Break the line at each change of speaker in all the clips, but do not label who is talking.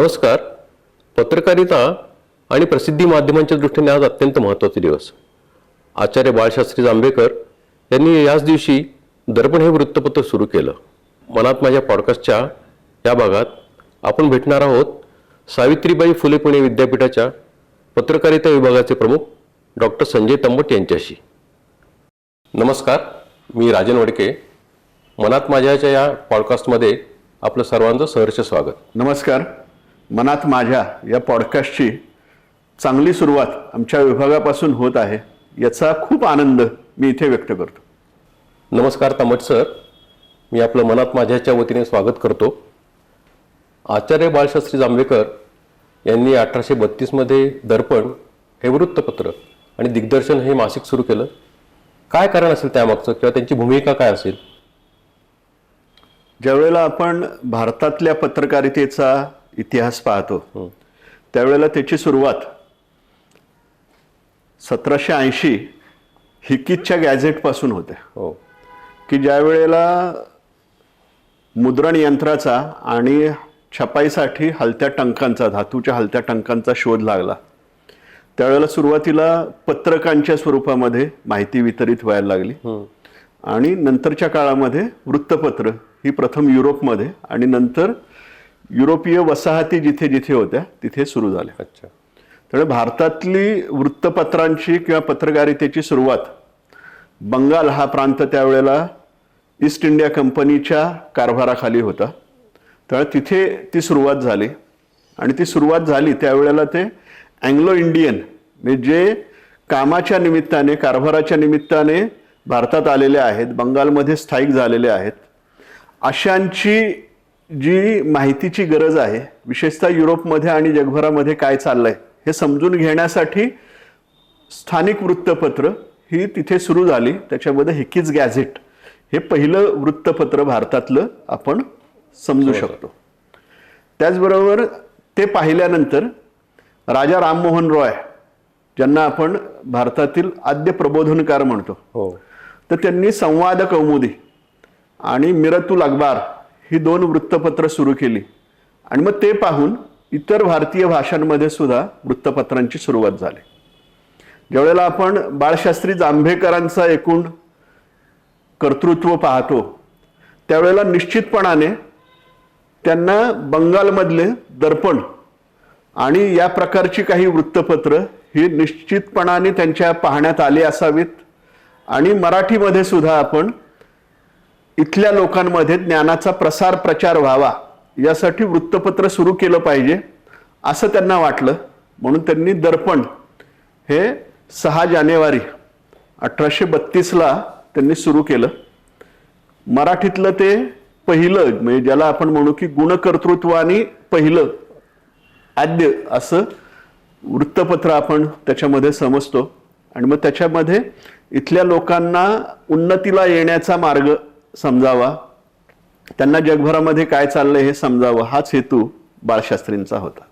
नमस्कार. पत्रकारिता आणि प्रसिद्धी माध्यमांच्या दृष्टीने आज अत्यंत महत्त्वाचा दिवस. आचार्य बाळशास्त्री जांभेकर यांनी याच दिवशी दर्पण हे वृत्तपत्र सुरू केलं. मनात माझ्या पॉडकास्टच्या या भागात आपण भेटणार आहोत सावित्रीबाई फुले पुणे विद्यापीठाच्या पत्रकारिता विभागाचे प्रमुख डॉक्टर संजय तंबट यांच्याशी. नमस्कार, मी राजन वडके. मनात माझ्याच्या या पॉडकास्टमध्ये आपलं सर्वांचं सहर्ष स्वागत.
नमस्कार. मनात माझ्या या पॉडकास्टची चांगली सुरुवात आमच्या विभागापासून होत आहे, याचा खूप आनंद मी इथे व्यक्त करतो.
नमस्कार तंबट सर, मी आपलं मनात माझ्याच्या वतीने स्वागत करतो. आचार्य बाळशास्त्री जांभेकर यांनी 1832 मध्ये दर्पण हे वृत्तपत्र आणि दिग्दर्शन हे मासिक सुरू केलं. काय कारण असेल त्यामागचं किंवा त्यांची भूमिका काय असेल?
ज्यावेळेला आपण भारतातल्या पत्रकारितेचा इतिहास पाहतो त्यावेळेला त्याची सुरुवात 1780 हिकीतच्या गॅझेटपासून होते. की ज्या वेळेला मुद्रण यंत्राचा आणि छपाईसाठी हलत्या टंकांचा, धातूच्या हलत्या टंकांचा शोध लागला, त्यावेळेला सुरुवातीला पत्रकांच्या स्वरूपामध्ये माहिती वितरित व्हायला लागली आणि नंतरच्या काळामध्ये वृत्तपत्र ही प्रथम युरोपमध्ये आणि नंतर युरोपीय वसाहती जिथे जिथे होत्या तिथे सुरू झाल्या.
अच्छा.
त्यामुळे भारतातली वृत्तपत्रांची किंवा पत्रकारितेची सुरुवात बंगाल हा प्रांत त्यावेळेला ईस्ट इंडिया कंपनीच्या कारभाराखाली होता. त्यामुळे तिथे ती सुरुवात झाली आणि ती सुरुवात झाली त्यावेळेला ते अँग्लो इंडियन म्हणजे जे कामाच्या निमित्ताने, कारभाराच्या निमित्ताने भारतात आलेले आहेत, बंगालमध्ये स्थायिक झालेले आहेत, अशांची जी माहितीची गरज आहे, विशेषतः युरोपमध्ये आणि जगभरामध्ये काय चाललंय हे समजून घेण्यासाठी स्थानिक वृत्तपत्र ही तिथे सुरू झाली. त्याच्यामध्ये हिकीज गॅझेट हे पहिलं वृत्तपत्र भारतातलं आपण समजू शकतो. त्याचबरोबर ते पाहिल्यानंतर राजा राममोहन रॉय, ज्यांना आपण भारतातील आद्य प्रबोधनकार म्हणतो, तर त्यांनी संवाद कौमुदी आणि मिरतुल अखबार ही 2 वृत्तपत्र सुरू केली आणि मग ते पाहून इतर भारतीय भाषांमध्ये सुद्धा वृत्तपत्रांची सुरुवात झाली. ज्यावेळेला आपण बाळशास्त्री जांभेकरांचा एकूण कर्तृत्व पाहतो त्यावेळेला निश्चितपणाने त्यांना बंगालमधले दर्पण आणि या प्रकारची काही वृत्तपत्र ही निश्चितपणाने त्यांच्या पाहण्यात आली असावीत आणि मराठीमध्ये सुद्धा आपण इथल्या लोकांमध्ये ज्ञानाचा प्रसार प्रचार व्हावा यासाठी वृत्तपत्र सुरू केलं पाहिजे असं त्यांना वाटलं. म्हणून त्यांनी दर्पण हे 6 जानेवारी 1832ला त्यांनी सुरू केलं. मराठीतलं ते पहिलं, म्हणजे ज्याला आपण म्हणू की गुणकर्तृत्वाने पहिलं आद्य असं वृत्तपत्र आपण त्याच्यामध्ये समजतो. आणि मग त्याच्यामध्ये इथल्या लोकांना उन्नतीला येण्याचा मार्ग समजावा, त्यांना जगभरामध्ये काय चाललंय हे समजावं, हाच हेतू बाळशास्त्रींचा होता.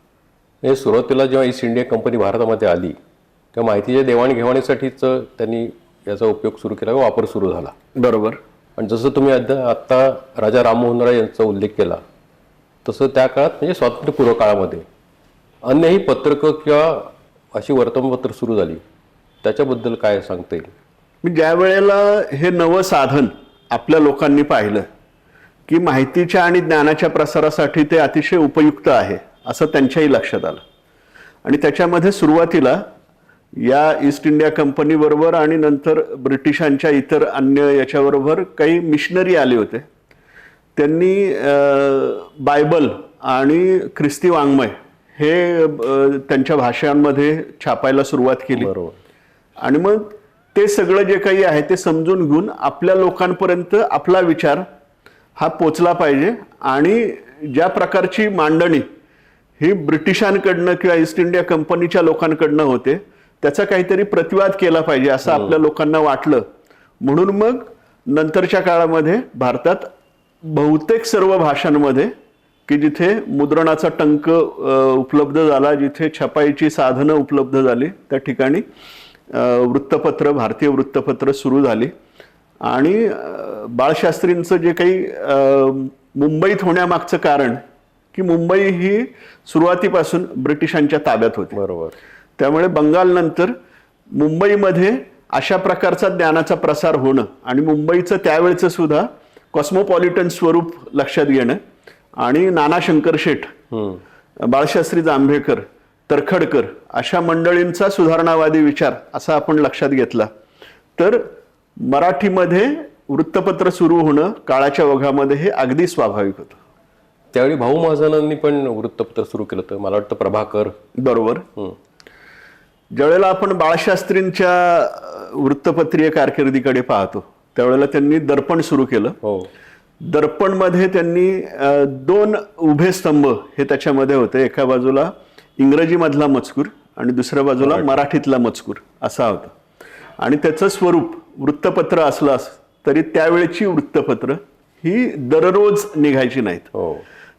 हे सुरुवातीला जेव्हा ईस्ट इंडिया कंपनी भारतामध्ये आली तेव्हा माहितीच्या देवाणघेवाणीसाठीच त्यांनी याचा उपयोग सुरू केला, वापर सुरू झाला.
बरोबर.
आणि जसं तुम्ही आत्ता राजा राममोहन रॉय यांचा उल्लेख केला तसं त्या काळात म्हणजे स्वातंत्र्यपूर्व काळामध्ये अन्यही पत्रकं किंवा अशी वर्तमानपत्र सुरू झाली, त्याच्याबद्दल काय सांगता येईल?
मी ज्या वेळेला हे नवं साधन आपल्या लोकांनी पाहिलं की माहितीच्या आणि ज्ञानाच्या प्रसारासाठी ते अतिशय उपयुक्त आहे असं त्यांच्याही लक्षात आलं आणि त्याच्यामध्ये सुरुवातीला या ईस्ट इंडिया कंपनी बरोबर आणि नंतर ब्रिटिशांच्या इतर अन्य याच्याबरोबर काही मिशनरी आले होते. त्यांनी बायबल आणि ख्रिस्ती वाङ्मय हे त्यांच्या भाषांमध्ये छापायला सुरुवात केली.
बरोबर.
आणि मग ते सगळं जे काही आहे ते समजून घेऊन आपल्या लोकांपर्यंत आपला विचार हा पोचला पाहिजे आणि ज्या प्रकारची मांडणी ही ब्रिटिशांकडनं किंवा ईस्ट इंडिया कंपनीच्या लोकांकडनं होते त्याचा काहीतरी प्रतिवाद केला पाहिजे असं आपल्या लोकांना वाटलं. म्हणून मग नंतरच्या काळामध्ये भारतात बहुतेक सर्व भाषांमध्ये की जिथे मुद्रणाचा टंक उपलब्ध झाला, जिथे छपाईची साधनं उपलब्ध झाली, त्या ठिकाणी वृत्तपत्र, भारतीय वृत्तपत्र सुरू झाली. आणि बाळशास्त्रींचं जे काही मुंबईत होण्यामागचं कारण की मुंबई ही सुरुवातीपासून ब्रिटिशांच्या ताब्यात होती.
बरोबर.
त्यामुळे बंगालनंतर मुंबईमध्ये अशा प्रकारचा ज्ञानाचा प्रसार होणं आणि मुंबईचं त्यावेळचं सुद्धा कॉस्मोपॉलिटन स्वरूप लक्षात घेणं आणि नाना शंकरशेठ, बाळशास्त्री जांभेकर, तरखडकर अशा मंडळींचा सुधारणावादी विचार असा आपण लक्षात घेतला तर मराठीमध्ये वृत्तपत्र सुरू होणं काळाच्या ओघामध्ये हे अगदी स्वाभाविक होतं.
त्यावेळी भाऊ महाजनांनी पण वृत्तपत्र सुरू केलं होतं, मला वाटतं प्रभाकर.
बरोबर. ज्यावेळेला आपण बाळशास्त्रींच्या वृत्तपत्रीय कारकिर्दीकडे पाहतो त्यावेळेला त्यांनी दर्पण सुरू केलं.
हो.
दर्पणमध्ये त्यांनी 2 उभे स्तंभ हे त्याच्यामध्ये होते. एका बाजूला इंग्रजी मधला मजकूर आणि दुसऱ्या बाजूला मराठीतला मजकूर असा होता. आणि त्याचं स्वरूप वृत्तपत्र असलं तरी त्यावेळेची वृत्तपत्र ही दररोज निघायची नाहीत.
हो.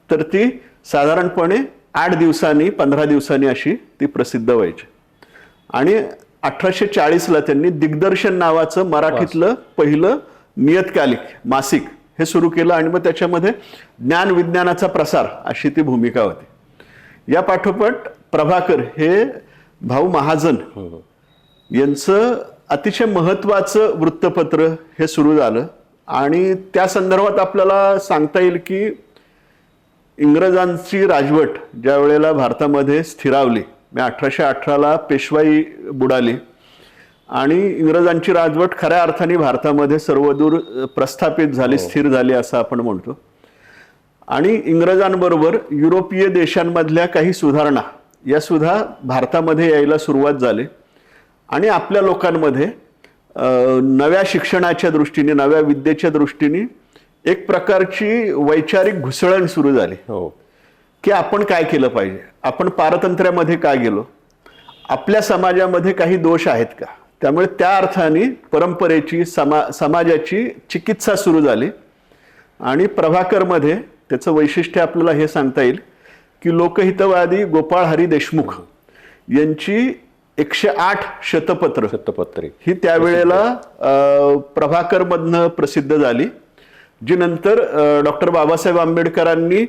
तर ती साधारणपणे 8 दिवसांनी 15 दिवसांनी अशी ती प्रसिद्ध व्हायची. आणि 1840ला त्यांनी दिग्दर्शन नावाचं मराठीतलं पहिलं नियतकालिक मासिक हे सुरू केलं आणि मग त्याच्यामध्ये ज्ञान विज्ञानाचा प्रसार अशी ती भूमिका होती. या पाठोपाठ प्रभाकर हे भाऊ महाजन यांचं अतिशय महत्वाचं वृत्तपत्र हे सुरू झालं. आणि त्या संदर्भात आपल्याला सांगता येईल की इंग्रजांची राजवट ज्या वेळेला भारतामध्ये स्थिरावली, 1818ला पेशवाई बुडाली आणि इंग्रजांची राजवट खऱ्या अर्थाने भारतामध्ये सर्वदूर प्रस्थापित झाली, स्थिर झाली असं आपण म्हणतो. आणि इंग्रजांबरोबर युरोपीय देशांमधल्या काही सुधारणा या सुद्धा भारतामध्ये यायला सुरुवात झाली. आणि आपल्या लोकांमध्ये नव्या शिक्षणाच्या दृष्टीने, नव्या विद्येच्या दृष्टीने एक प्रकारची वैचारिक घुसळण सुरू झाली.
हो.
की आपण काय केलं पाहिजे, आपण पारतंत्र्यामध्ये काय गेलो, आपल्या समाजामध्ये काही दोष आहेत का. त्यामुळे त्या अर्थाने परंपरेची समाजाची चिकित्सा सुरू झाली. आणि प्रभाकरमध्ये त्याचं वैशिष्ट्य आपल्याला हे सांगता येईल की लोकहितवादी गोपाळ हरी देशमुख यांची 108 शतपत्रे ही त्यावेळेला प्रभाकरमधनं प्रसिद्ध झाली, जी नंतर डॉक्टर बाबासाहेब आंबेडकरांनी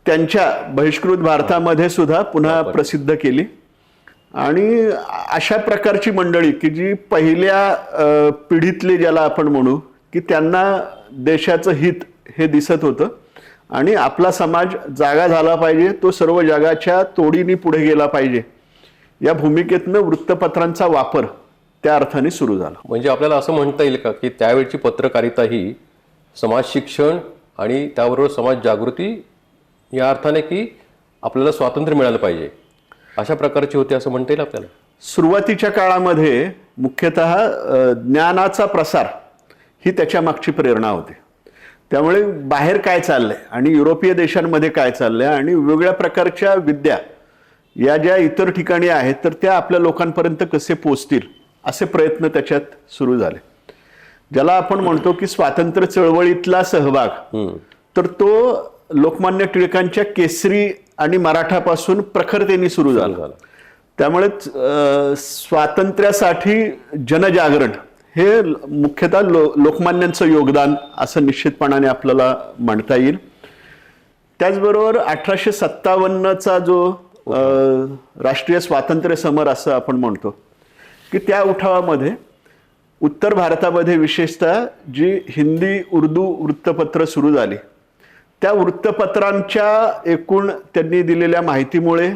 त्यांच्या बहिष्कृत भारतामध्ये सुद्धा पुन्हा प्रसिद्ध केली. आणि अशा प्रकारची मंडळी की जी पहिल्या पिढीतले ज्याला आपण म्हणू की त्यांना देशाचं हित हे दिसत होतं आणि आपला समाज जागा झाला पाहिजे, तो सर्व जगाच्या तोडीने पुढे गेला पाहिजे, या भूमिकेतनं वृत्तपत्रांचा वापर त्या अर्थाने सुरू झाला.
म्हणजे आपल्याला असं म्हणता येईल का की त्यावेळची पत्रकारिता ही समाज शिक्षण आणि त्याबरोबर समाज जागृती या अर्थाने की आपल्याला स्वातंत्र्य मिळालं पाहिजे अशा प्रकारची होती असं म्हणता येईल आपल्याला.
सुरुवातीच्या काळामध्ये मुख्यतः ज्ञानाचा प्रसार ही त्याच्या मागची प्रेरणा होती. त्यामुळे बाहेर काय चाललंय आणि युरोपीय देशांमध्ये काय चाललंय आणि वेगवेगळ्या प्रकारच्या विद्या या ज्या इतर ठिकाणी आहेत तर त्या आपल्या लोकांपर्यंत कसे पोहोचतील असे प्रयत्न त्याच्यात सुरू झाले. ज्याला आपण म्हणतो की स्वातंत्र्य चळवळीतला सहभाग, तर तो लोकमान्य टिळकांच्या केसरी आणि मराठापासून प्रखरतेने सुरू झाला. त्यामुळे स्वातंत्र्यासाठी जनजागरण हे मुख्यतः लोकमान्यांचं योगदान असं निश्चितपणाने आपल्याला म्हणता येईल. त्याचबरोबर 1857चा जो राष्ट्रीय स्वातंत्र्य समर असं आपण म्हणतो की त्या उठावामध्ये उत्तर भारतामध्ये विशेषतः जी हिंदी उर्दू वृत्तपत्र सुरू झाली त्या वृत्तपत्रांच्या एकूण त्यांनी दिलेल्या माहितीमुळे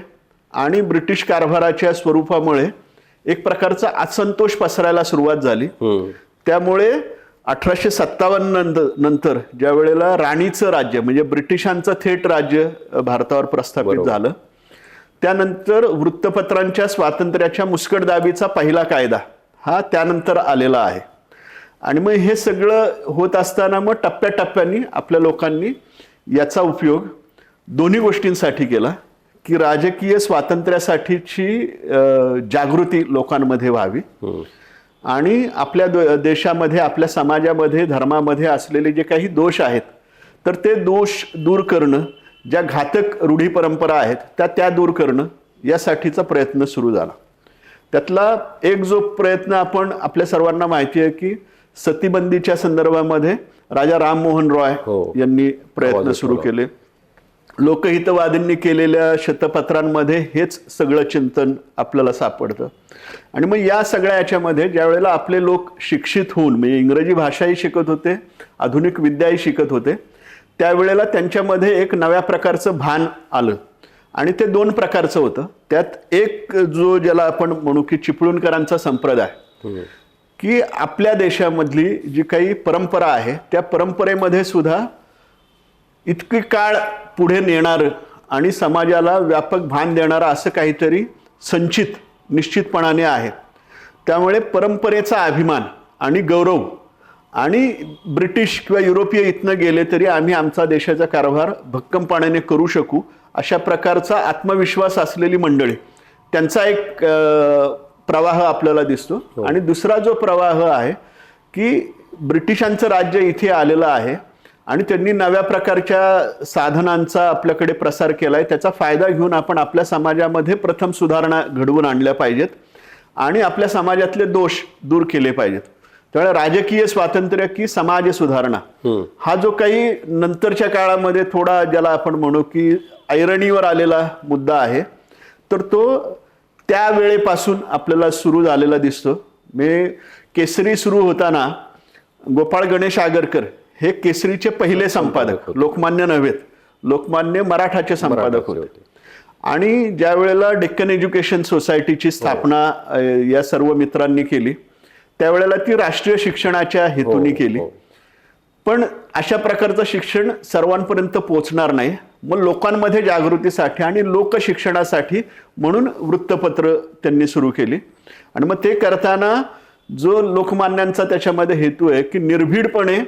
आणि ब्रिटिश कारभाराच्या स्वरूपामुळे एक प्रकारचा असंतोष पसरायला सुरुवात झाली. त्यामुळे 1857 नंतर ज्या वेळेला राणीचं राज्य म्हणजे ब्रिटिशांचं थेट राज्य भारतावर प्रस्थापित झालं, त्यानंतर वृत्तपत्रांच्या स्वातंत्र्याच्या मुस्कटदाबीचा पहिला कायदा हा त्यानंतर आलेला आहे. आणि मग हे सगळं होत असताना मग टप्प्याटप्प्याने आपल्या लोकांनी याचा उपयोग दोन्ही गोष्टींसाठी केला की राजकीय स्वातंत्र्यासाठीची जागृती लोकांमध्ये व्हावी आणि आपल्या देशामध्ये, आपल्या समाजामध्ये, धर्मामध्ये असलेले जे काही दोष आहेत तर ते दोष दूर करणं, ज्या घातक रूढी परंपरा आहेत त्या दूर करणं यासाठीचा प्रयत्न सुरू झाला. त्यातला एक जो प्रयत्न आपल्या सर्वांना माहिती आहे की सतीबंदीच्या संदर्भामध्ये राजा राममोहन रॉय यांनी प्रयत्न सुरू केले. लोकहितवादींनी केलेल्या शतपत्रांमध्ये हेच सगळं चिंतन आपल्याला सापडतं. आणि मग या सगळ्या याच्यामध्ये ज्या वेळेला आपले लोक शिक्षित होऊन म्हणजे इंग्रजी भाषाही शिकत होते, आधुनिक विद्याही शिकत होते, त्यावेळेला त्यांच्यामध्ये एक नव्या प्रकारचं भान आलं. आणि ते 2 प्रकारचं होतं. त्यात एक जो ज्याला आपण म्हणू की चिपळूणकरांचा संप्रदाय, की आपल्या देशामधली जी काही परंपरा आहे त्या परंपरेमध्ये सुद्धा इतकी काळ पुढे नेणारं आणि समाजाला व्यापक भान देणारं असं काहीतरी संचित निश्चितपणाने आहे. त्यामुळे परंपरेचा अभिमान आणि गौरव आणि ब्रिटिश किंवा युरोपीय इथनं गेले तरी आम्ही आमचा देशाचा कारभार भक्कमपणाने करू शकू अशा प्रकारचा आत्मविश्वास असलेली मंडळी, त्यांचा एक प्रवाह आपल्याला दिसतो. आणि दुसरा जो प्रवाह आहे की ब्रिटिशांचं राज्य इथे आलेलं आहे आणि त्यांनी नव्या प्रकारच्या साधनांचा आपल्याकडे प्रसार केलाय, त्याचा फायदा घेऊन आपण आपल्या समाजामध्ये प्रथम सुधारणा घडवून आणल्या पाहिजेत आणि आपल्या समाजातले दोष दूर केले पाहिजेत. त्यामुळे राजकीय स्वातंत्र्य की समाज सुधारणा हा जो काही नंतरच्या काळामध्ये थोडा ज्याला आपण म्हणू की ऐरणीवर आलेला मुद्दा आहे, तर तो त्या वेळेपासून आपल्याला सुरू झालेला दिसतो. केसरी सुरू होताना गोपाळ गणेश आगरकर हे केसरीचे पहिले संपादक, लोकमान्य नव्हेत, लोकमान्य मराठाचे संपादक होते. आणि ज्या वेळेला डेक्कन एज्युकेशन सोसायटीची स्थापना या सर्व मित्रांनी केली त्यावेळेला ती राष्ट्रीय शिक्षणाच्या हेतूने केली. पण अशा प्रकारचं शिक्षण सर्वांपर्यंत पोहोचणार नाही. मग लोकांमध्ये जागृतीसाठी आणि लोकशिक्षणासाठी म्हणून वृत्तपत्र त्यांनी सुरू केली. आणि मग ते करताना जो लोकमान्यांचा त्याच्यामध्ये हेतू आहे की निर्भीडपणे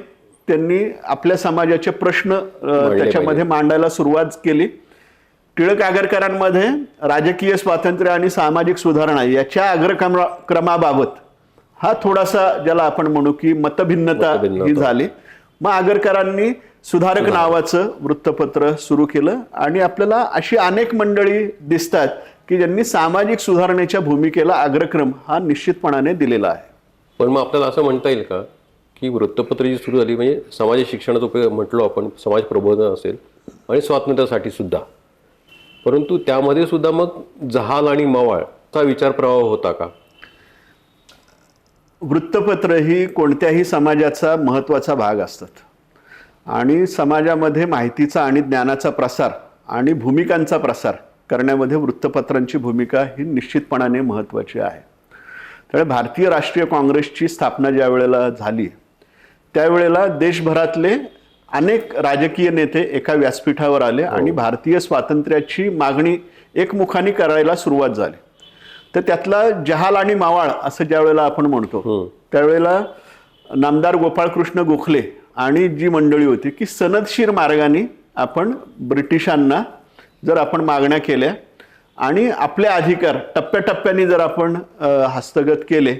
त्यांनी आपल्या समाजाचे प्रश्न त्याच्यामध्ये मांडायला सुरुवात केली. टिळक आगरकरांमध्ये राजकीय स्वातंत्र्य आणि सामाजिक सुधारणा याच्या अग्रक्रमाबाबत हा थोडासा ज्याला आपण म्हणू की मतभिन्नता ही झाली. मग आगरकरांनी सुधारक नावाचं वृत्तपत्र सुरू केलं आणि आपल्याला अशी अनेक मंडळी दिसतात की ज्यांनी सामाजिक सुधारणेच्या भूमिकेला अग्रक्रम हा निश्चितपणाने दिलेला आहे.
पण मग आपल्याला असं म्हणता येईल का की वृत्तपत्र जी सुरू झाली म्हणजे समाज शिक्षणाचा उपयोग म्हटलो आपण, समाज प्रबोधन असेल आणि स्वातंत्र्यासाठी सुद्धा, परंतु त्यामध्ये सुद्धा मग जहाल आणि मवाळचा विचार प्रवाह होता का?
वृत्तपत्र ही कोणत्याही समाजाचा महत्त्वाचा भाग असतात आणि समाजामध्ये माहितीचा आणि ज्ञानाचा प्रसार आणि भूमिकांचा प्रसार करण्यामध्ये वृत्तपत्रांची भूमिका ही निश्चितपणाने महत्त्वाची आहे. त्यामुळे भारतीय राष्ट्रीय काँग्रेसची स्थापना ज्या वेळेला झाली त्यावेळेला देशभरातले अनेक राजकीय नेते एका व्यासपीठावर आले आणि भारतीय स्वातंत्र्याची मागणी एकमुखाने करायला सुरुवात झाली. तर त्यातला जहाल आणि मावाळ असं ज्या वेळेला आपण म्हणतो त्यावेळेला नामदार गोपाळकृष्ण गोखले आणि जी मंडळी होती की सनदशीर मार्गाने आपण ब्रिटिशांना जर आपण मागण्या केल्या आणि आपले अधिकार टप्प्याटप्प्याने जर आपण हस्तगत केले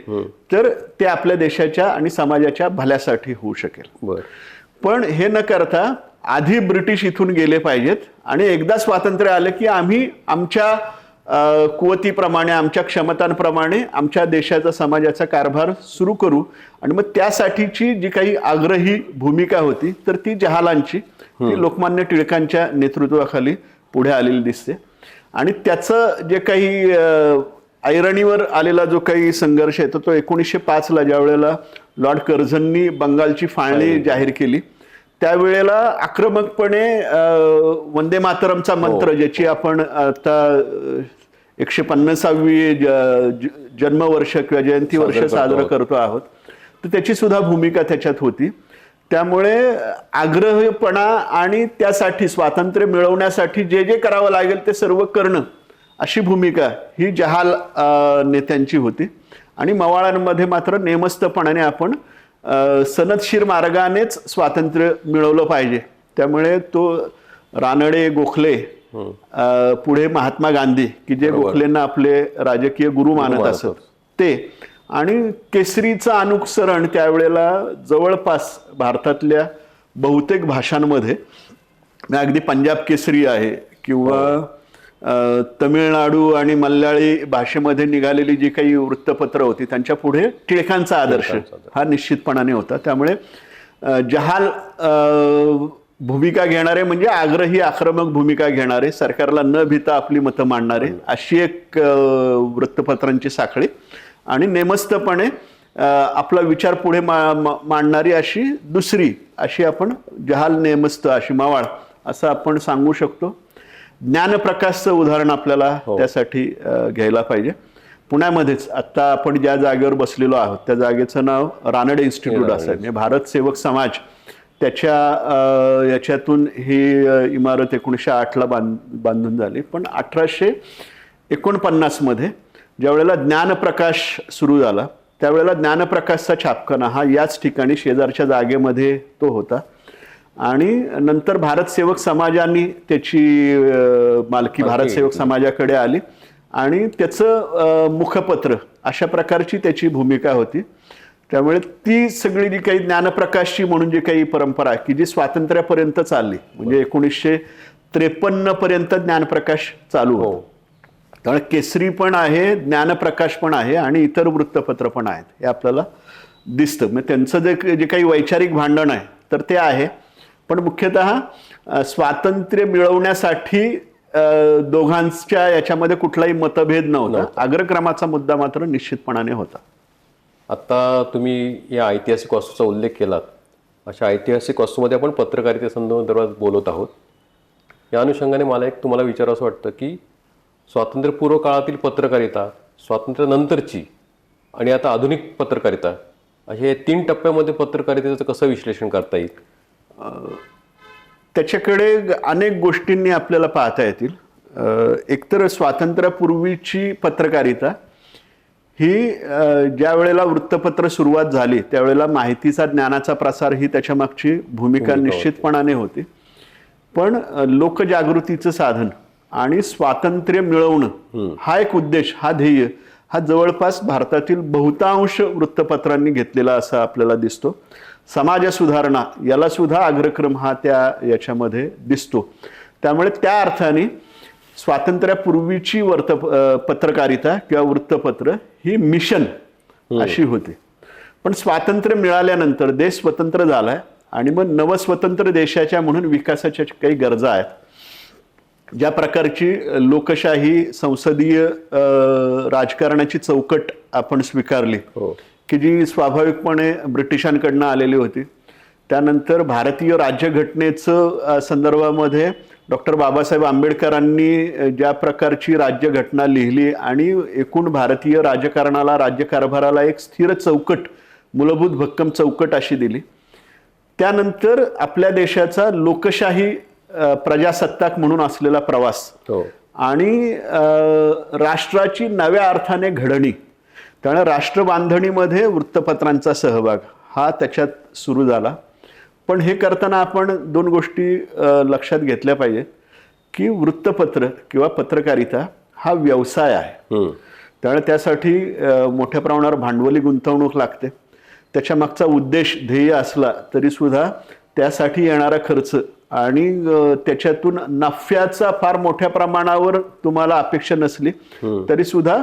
तर ते आपल्या देशाच्या आणि समाजाच्या भल्यासाठी होऊ शकेल. पण हे न करता आधी ब्रिटिश इथून गेले पाहिजेत आणि एकदा स्वातंत्र्य आलं की आम्ही आमच्या कुवतीप्रमाणे आमच्या क्षमतांप्रमाणे आमच्या देशाचा समाजाचा कारभार सुरू करू. आणि मग त्यासाठीची जी काही आग्रही भूमिका होती तर ती जहालांची, ती लोकमान्य टिळकांच्या नेतृत्वाखाली पुढे आलेली दिसते. आणि त्याचं जे काही ऐरणीवर आलेला जो काही संघर्ष आहे तो 1905ला ज्या वेळेला लॉर्ड कर्झननी बंगालची फाळणी जाहीर केली त्यावेळेला आक्रमकपणे वंदे मातरमचा मंत्र, ज्याची आपण आता 150वी जन्मवर्ष किंवा जयंती वर्ष साजरं करतो आहोत, तर त्याची सुद्धा भूमिका त्याच्यात होती. त्यामुळे आग्रहपणा आणि त्यासाठी स्वातंत्र्य मिळवण्यासाठी जे जे करावं लागेल ते सर्व करणं अशी भूमिका ही जहाल नेत्यांची होती. आणि मवाळांमध्ये मात्र नेमस्तपणाने आपण सनदशीर मार्गानेच स्वातंत्र्य मिळवलं पाहिजे. त्यामुळे तो रानडे, गोखले, पुढे महात्मा गांधी की जे गोखलेंना आपले राजकीय गुरु मानत असत ते, आणि केसरीचं अनुसरण त्यावेळेला जवळपास भारतातल्या बहुतेक भाषांमध्ये, अगदी पंजाब केसरी आहे किंवा तमिळनाडू आणि मल्याळी भाषेमध्ये निघालेली जी काही वृत्तपत्र होती त्यांच्या पुढे टिळकांचा आदर्श हा निश्चितपणाने होता. त्यामुळे जहाल भूमिका घेणारे म्हणजे आग्रही आक्रमक भूमिका घेणारे, सरकारला न भिता आपली मतं मांडणारे, अशी एक वृत्तपत्रांची साखळी आणि नेमस्तपणे आपला विचार पुढे मांडणारी अशी दुसरी, अशी आपण जहाल नेमस्त अशी मावळ असं आपण सांगू शकतो. ज्ञानप्रकाशचं उदाहरण आपल्याला त्यासाठी घ्यायला पाहिजे. पुण्यामध्येच आता आपण ज्या जागेवर बसलेलो आहोत त्या जागेचं नाव रानडे इन्स्टिट्यूट असं आहे. म्हणजे भारत सेवक समाज त्याच्या याच्यातून ही इमारत 1908ला बांधून झाली. पण 1849 मध्ये ज्या वेळेला ज्ञानप्रकाश सुरू झाला त्यावेळेला ज्ञानप्रकाशचा छापखाना हा याच ठिकाणी शेजारच्या जागेमध्ये तो होता. आणि नंतर भारत सेवक समाजाने त्याची मालकी भारत सेवक समाजाकडे आली आणि त्याचं मुखपत्र अशा प्रकारची त्याची भूमिका होती. त्यामुळे ती सगळी जी काही ज्ञानप्रकाशची म्हणून जी काही परंपरा आहे की जी स्वातंत्र्यापर्यंत चालली, म्हणजे 1953 पर्यंत ज्ञानप्रकाश चालू होतं. त्यामुळे केसरी पण आहे, ज्ञानप्रकाश पण आहे आणि इतर वृत्तपत्र पण आहेत हे आपल्याला दिसतं. म्हणजे त्यांचं जे काही वैचारिक भांडण आहे तर ते आहे, पण मुख्यतः स्वातंत्र्य मिळवण्यासाठी दोघांच्या याच्यामध्ये कुठलाही मतभेद नव्हता. अग्रक्रमाचा मुद्दा मात्र निश्चितपणाने होता.
आता तुम्ही या ऐतिहासिक वास्तूचा उल्लेख केलात. अशा ऐतिहासिक वास्तूमध्ये आपण पत्रकारितेसंदर्भात बोलत आहोत. या अनुषंगाने मला एक तुम्हाला विचारावंसं वाटतं की स्वातंत्र्यपूर्व काळातील पत्रकारिता, स्वातंत्र्यानंतरची आणि आता आधुनिक पत्रकारिता, असे 3 टप्प्यामध्ये पत्रकारितेचं कसं विश्लेषण करता येईल?
त्याच्याकडे अनेक गोष्टींनी आपल्याला पाहता येतील. एकतर स्वातंत्र्यापूर्वीची पत्रकारिता ही ज्या वेळेला वृत्तपत्र सुरुवात झाली त्यावेळेला माहितीचा, ज्ञानाचा प्रसार ही त्याच्या मागची भूमिका निश्चितपणाने होती. पण लोकजागृतीचं साधन आणि स्वातंत्र्य मिळवणं हा एक उद्देश, हा ध्येय, हा जवळपास भारतातील बहुतांश वृत्तपत्रांनी घेतलेला असा आपल्याला दिसतो. समाज सुधारणा याला सुद्धा अग्रक्रम हा त्या याच्यामध्ये दिसतो. त्यामुळे त्या अर्थाने स्वातंत्र्यापूर्वीची पत्रकारिता किंवा वृत्तपत्र ही मिशन अशी होती. पण स्वातंत्र्य मिळाल्यानंतर देश स्वतंत्र झालाय आणि मग नवस्वतंत्र देशाच्या म्हणून विकासाच्या काही गरजा आहेत. ज्या प्रकारची लोकशाही, संसदीय राजकारणाची चौकट आपण स्वीकारली की जी स्वाभाविकपणे ब्रिटिशांकडनं आलेली होती. त्यानंतर भारतीय राज्यघटनेचं संदर्भामध्ये डॉक्टर बाबासाहेब आंबेडकरांनी ज्या प्रकारची राज्यघटना लिहिली आणि एकूण भारतीय राजकारणाला, राज्यकारभाराला एक स्थिर चौकट, मूलभूत भक्कम चौकट अशी दिली. त्यानंतर आपल्या देशाचा लोकशाही प्रजासत्ताक म्हणून असलेला प्रवास आणि राष्ट्राची नव्या अर्थाने घडणी, त्यामुळे राष्ट्रबांधणीमध्ये वृत्तपत्रांचा सहभाग हा त्याच्यात सुरू झाला. पण हे करताना आपण 2 गोष्टी लक्षात घेतल्या पाहिजेत की वृत्तपत्र किंवा पत्रकारिता हा व्यवसाय आहे. त्यामुळे त्यासाठी मोठ्या प्रमाणावर भांडवली गुंतवणूक लागते. त्याच्या मागचा उद्देश, ध्येय असला तरी सुद्धा त्यासाठी येणारा खर्च आणि त्याच्यातून नफ्याचा फार मोठ्या प्रमाणावर तुम्हाला अपेक्षा नसली तरी सुद्धा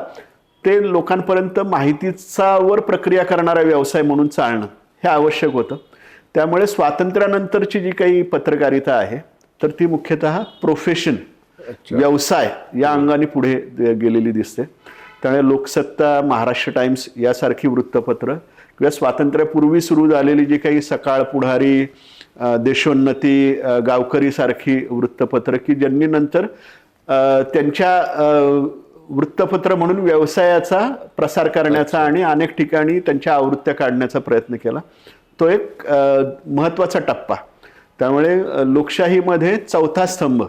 ते लोकांपर्यंत माहितीचा वर प्रक्रिया करणारा व्यवसाय म्हणून चालणं हे आवश्यक होतं. त्यामुळे स्वातंत्र्यानंतरची जी काही पत्रकारिता आहे तर ती मुख्यतः प्रोफेशन, व्यवसाय या अंगाने पुढे गेलेली दिसते. त्यामुळे लोकसत्ता, महाराष्ट्र टाइम्स यासारखी वृत्तपत्र किंवा स्वातंत्र्यापूर्वी सुरू झालेली जी काही सकाळ, पुढारी, देशोन्नती, गावकरी सारखी वृत्तपत्र की ज्यांनी नंतर त्यांच्या वृत्तपत्र म्हणून व्यवसायाचा प्रसार करण्याचा आणि अनेक ठिकाणी त्यांच्या आवृत्त्या काढण्याचा प्रयत्न केला, तो एक महत्त्वाचा टप्पा. त्यामुळे लोकशाहीमध्ये 4था स्तंभ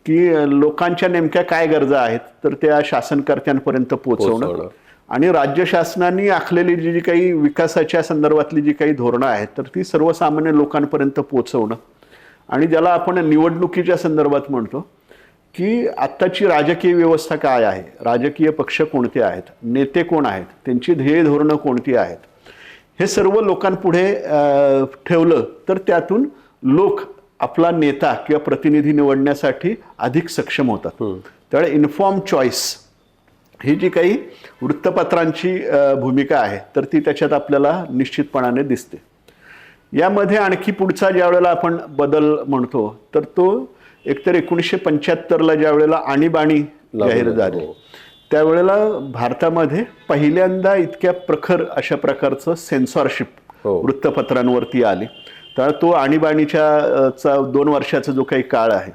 की लोकांच्या नेमक्या काय गरजा आहेत तर त्या शासनकर्त्यांपर्यंत पोहोचवणं आणि राज्य शासनाने आखलेली जी काही विकासाच्या संदर्भातली जी काही धोरणं आहेत तर ती सर्वसामान्य लोकांपर्यंत पोहोचवणं आणि ज्याला आपण निवडणुकीच्या संदर्भात म्हणतो की आत्ताची राजकीय व्यवस्था काय आहे, राजकीय पक्ष कोणते आहेत, नेते कोण आहेत, त्यांची ध्येय धोरणं कोणती आहेत, हे सर्व लोकांपुढे ठेवलं तर त्यातून लोक आपला नेता किंवा प्रतिनिधी निवडण्यासाठी अधिक सक्षम होतात. त्यामुळे इन्फॉर्म चॉईस ही जी काही वृत्तपत्रांची भूमिका आहे तर ती त्याच्यात आपल्याला निश्चितपणाने दिसते. यामध्ये आणखी पुढचा ज्या वेळेला आपण बदल म्हणतो तर तो एकतर 1975ला ज्या वेळेला आणीबाणी जाहीर झाली त्यावेळेला भारतामध्ये पहिल्यांदा इतक्या प्रखर अशा प्रकारचं सेन्सॉरशिप वृत्तपत्रांवरती आली. तर तो आणीबाणीच्या 2 वर्षाचा जो काही काळ आहे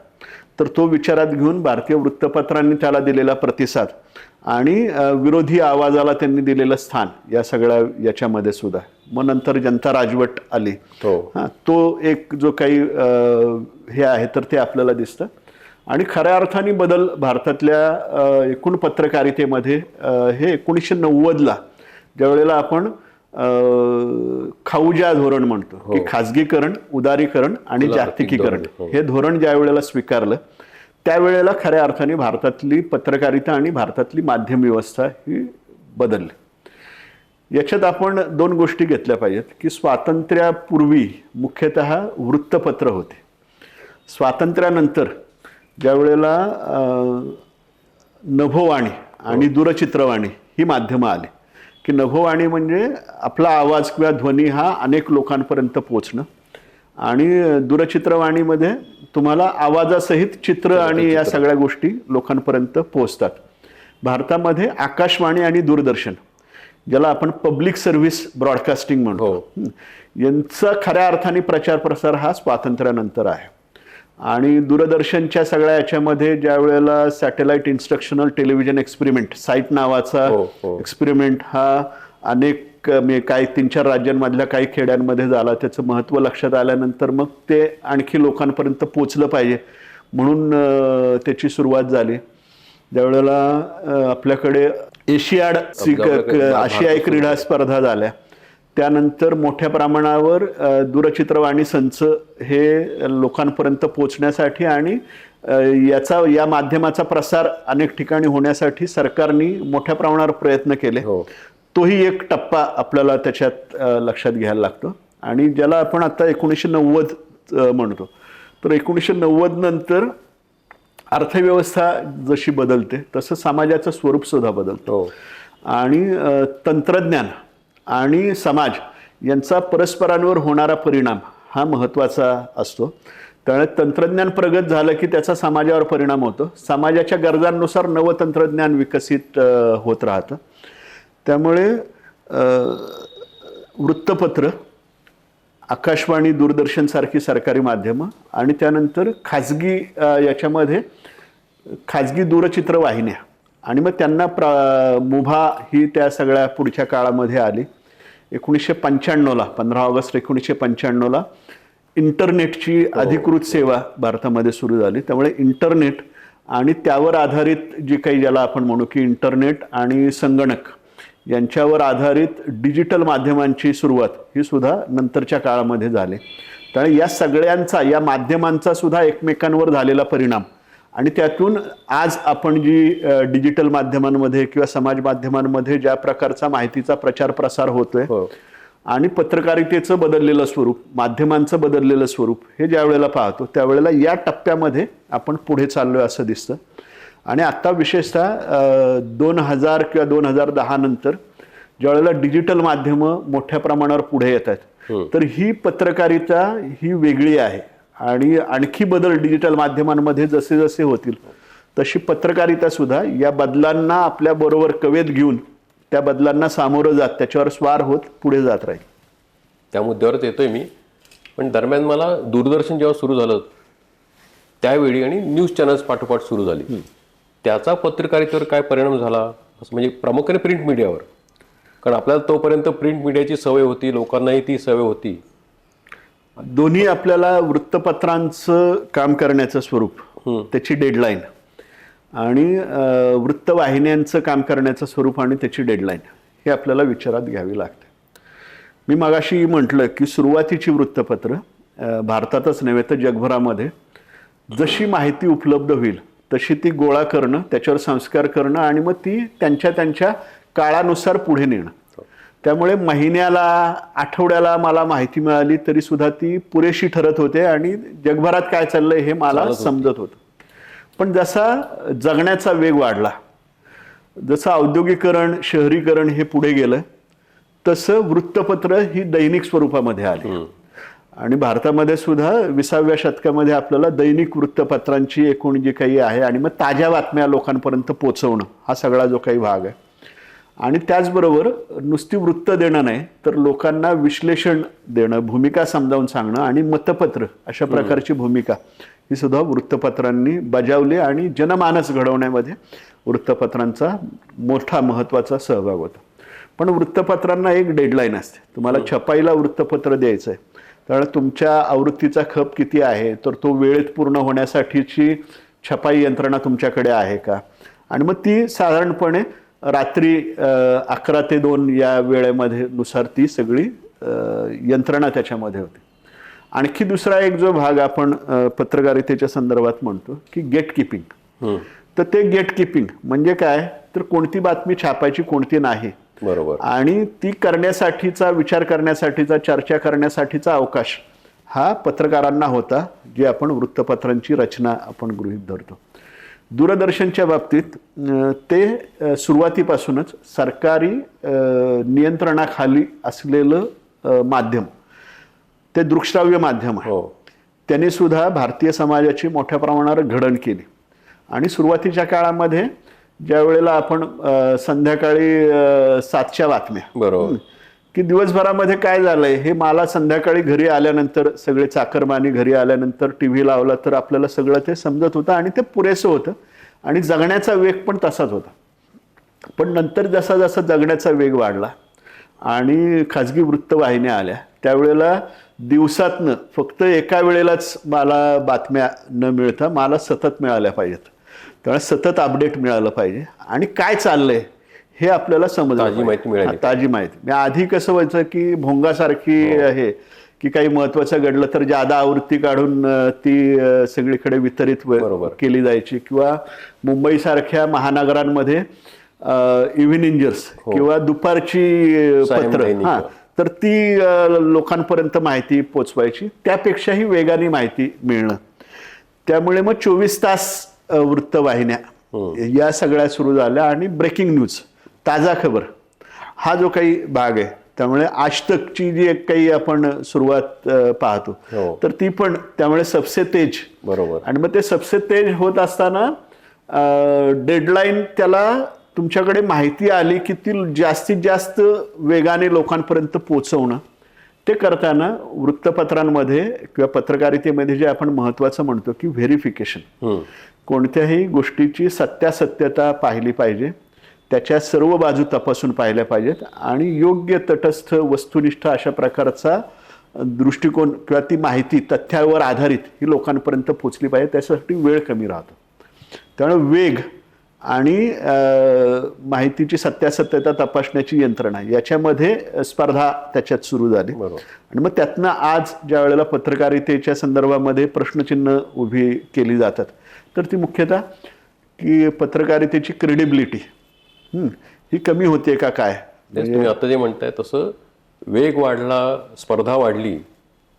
तर तो विचारात घेऊन भारतीय वृत्तपत्रांनी त्याला दिलेला प्रतिसाद आणि विरोधी आवाजाला त्यांनी दिलेलं स्थान या सगळ्या याच्यामध्ये सुद्धा. मग नंतर जनता राजवट आली. तो एक जो काही हे आहे तर ते आपल्याला दिसतं. आणि खऱ्या अर्थाने बदल भारतातल्या एकूण पत्रकारितेमध्ये हे 1990ला ज्या वेळेला आपण खाऊजा धोरण म्हणतो की खाजगीकरण, उदारीकरण आणि जागतिकीकरण हे धोरण ज्या वेळेला स्वीकारलं त्यावेळेला खऱ्या अर्थाने भारतातली पत्रकारिता आणि भारतातली माध्यम व्यवस्था ही बदलली. याच्यात आपण 2 गोष्टी घेतल्या पाहिजेत की स्वातंत्र्यापूर्वी मुख्यतः वृत्तपत्र होते. स्वातंत्र्यानंतर ज्या वेळेला नभोवाणी आणि दूरचित्रवाणी ही माध्यमं आली की नभोवाणी म्हणजे आपला आवाज किंवा ध्वनी हा अनेक लोकांपर्यंत पोचणं आणि दूरचित्रवाणीमध्ये तुम्हाला आवाजासहित चित्र आणि या सगळ्या गोष्टी लोकांपर्यंत पोहोचतात. भारतामध्ये आकाशवाणी आणि दूरदर्शन ज्याला आपण पब्लिक सर्व्हिस ब्रॉडकास्टिंग म्हणतो यांचा खऱ्या अर्थाने प्रचार प्रसार हा स्वातंत्र्यानंतर आहे. आणि दूरदर्शनच्या सगळ्या याच्यामध्ये ज्या वेळेला satellite instructional television experiment site नावाचा एक्सपेरिमेंट हा अनेक काही 3-4 राज्यांमधल्या काही खेड्यांमध्ये झाला. त्याचं महत्त्व लक्षात आल्यानंतर मग ते आणखी लोकांपर्यंत पोचलं पाहिजे म्हणून त्याची सुरुवात झाली. ज्यावेळेला आपल्याकडे आशियाई क्रीडा स्पर्धा झाल्या त्यानंतर मोठ्या प्रमाणावर दूरचित्रवाणी संच हे लोकांपर्यंत पोचण्यासाठी आणि या माध्यमाचा प्रसार अनेक ठिकाणी होण्यासाठी सरकारने मोठ्या प्रमाणावर प्रयत्न केले. तोही एक टप्पा आपल्याला त्याच्यात लक्षात घ्यायला लागतो. आणि ज्याला आपण आता 1990 म्हणतो तर 1990 नंतर अर्थव्यवस्था जशी बदलते तसं समाजाचं स्वरूप सुद्धा बदलतो आणि तंत्रज्ञान आणि समाज यांचा परस्परांवर होणारा परिणाम हा महत्त्वाचा असतो. त्यामुळे तंत्रज्ञान प्रगत झालं की त्याचा समाजावर परिणाम होतो. समाजाच्या गरजांनुसार नवं तंत्रज्ञान विकसित होत राहतं. त्यामुळे वृत्तपत्र, आकाशवाणी, दूरदर्शन सारखी सरकारी माध्यमं आणि त्यानंतर खाजगी याच्यामध्ये खाजगी दूरचित्रवाहिन्या आणि मग त्यांना मुभा ही त्या सगळ्या पुढच्या काळामध्ये आली. 1995ला 15 ऑगस्ट 1995ला इंटरनेटची अधिकृत सेवा भारतामध्ये सुरू झाली. त्यामुळे इंटरनेट आणि त्यावर आधारित जी काही ज्याला आपण म्हणू की इंटरनेट आणि संगणक यांच्यावर आधारित डिजिटल माध्यमांची सुरुवात ही सुद्धा नंतरच्या काळामध्ये झाली. त्यामुळे या सगळ्यांचा या माध्यमांचा सुद्धा एकमेकांवर झालेला परिणाम आणि त्यातून आज आपण जी डिजिटल माध्यमांमध्ये किंवा समाज माध्यमांमध्ये ज्या प्रकारचा माहितीचा प्रचार प्रसार होतोय आणि पत्रकारितेचं बदललेलं स्वरूप, माध्यमांचं बदललेलं स्वरूप हे ज्या वेळेला पाहतो त्यावेळेला या टप्प्यामध्ये आपण पुढे चाललोय असं दिसतं. आणि आता विशेषतः 2000 किंवा 2010 नंतर ज्या वेळेला डिजिटल माध्यमं मोठ्या प्रमाणावर पुढे येत आहेत तर ही पत्रकारिता ही वेगळी आहे. आणि आणखी बदल डिजिटल माध्यमांमध्ये जसे जसे होतील तशी पत्रकारिता सुद्धा या बदलांना आपल्या बरोबर कवेत घेऊन त्या बदलांना सामोरं जात त्याच्यावर स्वार होत पुढे जात राहील.
त्या मुद्द्यावरच येतोय मी. पण दरम्यान मला दूरदर्शन जेव्हा सुरू झालं त्यावेळी आणि न्यूज चॅनल्स पाठोपाठ सुरू झाली त्याचा पत्रकारितेवर काय परिणाम झाला असं म्हणजे प्रामुख्याने प्रिंट मीडियावर. कारण आपल्याला तोपर्यंत प्रिंट मीडियाची सवय होती, लोकांनाही ती सवय होती.
दोन्ही आपल्याला वृत्तपत्रांचं काम करण्याचं स्वरूप, त्याची डेडलाईन आणि वृत्तवाहिन्यांचं काम करण्याचं स्वरूप आणि त्याची डेडलाईन हे आपल्याला विचारात घ्यावी लागते. मी मगाशी म्हटलं की सुरुवातीची वृत्तपत्र भारतातच नव्हे तर जगभरामध्ये जशी माहिती उपलब्ध होईल तशी ती गोळा करणं, त्याच्यावर संस्कार करणं आणि मग ती त्यांच्या काळानुसार पुढे नेणं. त्यामुळे महिन्याला, आठवड्याला मला माहिती मिळाली तरी सुद्धा ती पुरेशी ठरत होते आणि जगभरात काय चाललंय हे मला समजत होतं. पण जसा जगण्याचा वेग वाढला, जसं औद्योगिकरण, शहरीकरण हे पुढे गेलं तसं वृत्तपत्र ही दैनिक स्वरूपामध्ये आली आणि भारतामध्ये सुद्धा 20व्या शतकामध्ये आपल्याला दैनिक वृत्तपत्रांची एकूण जी काही आहे आणि मग ताज्या बातम्या लोकांपर्यंत पोहोचवणं हा सगळा जो काही भाग आहे. आणि त्याचबरोबर नुसती वृत्त देणं नाही तर लोकांना विश्लेषण देणं, भूमिका समजावून सांगणं आणि मतपत्र अशा प्रकारची भूमिका ही सुद्धा वृत्तपत्रांनी बजावली आणि जनमानस घडवण्यामध्ये वृत्तपत्रांचा मोठा महत्त्वाचा सहभाग होता. पण वृत्तपत्रांना एक डेडलाईन असते. तुम्हाला छपाईला वृत्तपत्र द्यायचं आहे, त्यामुळे तुमच्या आवृत्तीचा खप किती आहे, तर तो वेळेत पूर्ण होण्यासाठीची छपाई यंत्रणा तुमच्याकडे आहे का, आणि मग ती साधारणपणे रात्री 11 ते 2 या वेळेमध्ये नुसार ती सगळी यंत्रणा त्याच्यामध्ये होती. आणखी दुसरा एक जो भाग आपण पत्रकारितेच्या संदर्भात म्हणतो की गेट किपिंग. तर ते गेट किपिंग म्हणजे काय, तर कोणती बातमी छापायची कोणती नाही,
बरोबर, आणि
ती करण्यासाठीचा, विचार करण्यासाठीचा, चर्चा करण्यासाठीचा अवकाश हा पत्रकारांना होता, जे आपण वृत्तपत्रांची रचना आपण गृहीत धरतो. दूरदर्शनच्या बाबतीत ते सुरुवातीपासूनच सरकारी नियंत्रणाखाली असलेलं माध्यम, ते दृकश्राव्य माध्यम आहे. त्यांनी सुद्धा भारतीय समाजाची मोठ्या प्रमाणावर घडण केली. आणि सुरुवातीच्या काळामध्ये ज्या वेळेला आपण संध्याकाळी 7च्या बातम्या,
बरोबर,
की दिवसभरामध्ये काय झालंय हे मला संध्याकाळी घरी आल्यानंतर, सगळे चाकरमानी घरी आल्यानंतर टीव्ही लावला तर आपल्याला सगळं ते समजत होतं आणि ते पुरेसं होतं आणि जगण्याचा वेग पण तसाच होता. पण नंतर जसा जसा जगण्याचा वेग वाढला आणि खाजगी वृत्तवाहिन्या आल्या, त्यावेळेला दिवसातनं फक्त एका वेळेलाच मला बातम्या न मिळता मला सतत मिळाल्या पाहिजेत. त्यामुळे सतत अपडेट मिळालं पाहिजे आणि काय चाललंय हे आपल्याला समजलं,
ताजी माहिती मिळाली,
ताजी माहिती. आधी कसं व्हायचं की भोंगासारखी आहे की काही महत्वाचं घडलं तर जादा आवृत्ती काढून ती सगळीकडे वितरित केली जायची, किंवा मुंबईसारख्या महानगरांमध्ये इव्हिनिंगर्स किंवा दुपारची पत्र, तर ती लोकांपर्यंत माहिती पोचवायची, त्यापेक्षाही वेगाने माहिती मिळणं. त्यामुळे मग 24 तास वृत्तवाहिन्या या सगळ्या सुरू झाल्या आणि ब्रेकिंग न्यूज, ताजा खबर हा जो काही भाग आहे, त्यामुळे आज तकची जी एक काही आपण सुरुवात पाहतो तर ती पण त्यामुळे सबसे तेज,
बरोबर.
आणि मग ते सबसे तेज होत असताना डेडलाईन, त्याला तुमच्याकडे माहिती आली की ती जास्तीत जास्त वेगाने लोकांपर्यंत पोहोचवणं, ते करताना वृत्तपत्रांमध्ये किंवा पत्रकारितेमध्ये जे आपण महत्वाचं म्हणतो की व्हेरिफिकेशन, कोणत्याही गोष्टीची सत्यासत्यता पाहिली पाहिजे, त्याच्या सर्व बाजू तपासून पाहिल्या पाहिजेत आणि योग्य, तटस्थ, वस्तुनिष्ठ अशा प्रकारचा दृष्टिकोन किंवा ती माहिती तथ्यावर आधारित ही लोकांपर्यंत पोचली पाहिजे. त्यासाठी वेळ कमी राहतो. त्यामुळे वेग आणि माहितीची सत्यासत्यता तपासण्याची यंत्रणा याच्यामध्ये स्पर्धा त्याच्यात सुरू झाली. आणि मग त्यातनं आज ज्या वेळेला पत्रकारितेच्या संदर्भामध्ये प्रश्नचिन्ह उभी केली जातात, तर ती मुख्यतः की पत्रकारितेची क्रेडिबिलिटी ही कमी होते का काय.
तुम्ही आता जे म्हणताय तसं वेग वाढला, स्पर्धा वाढली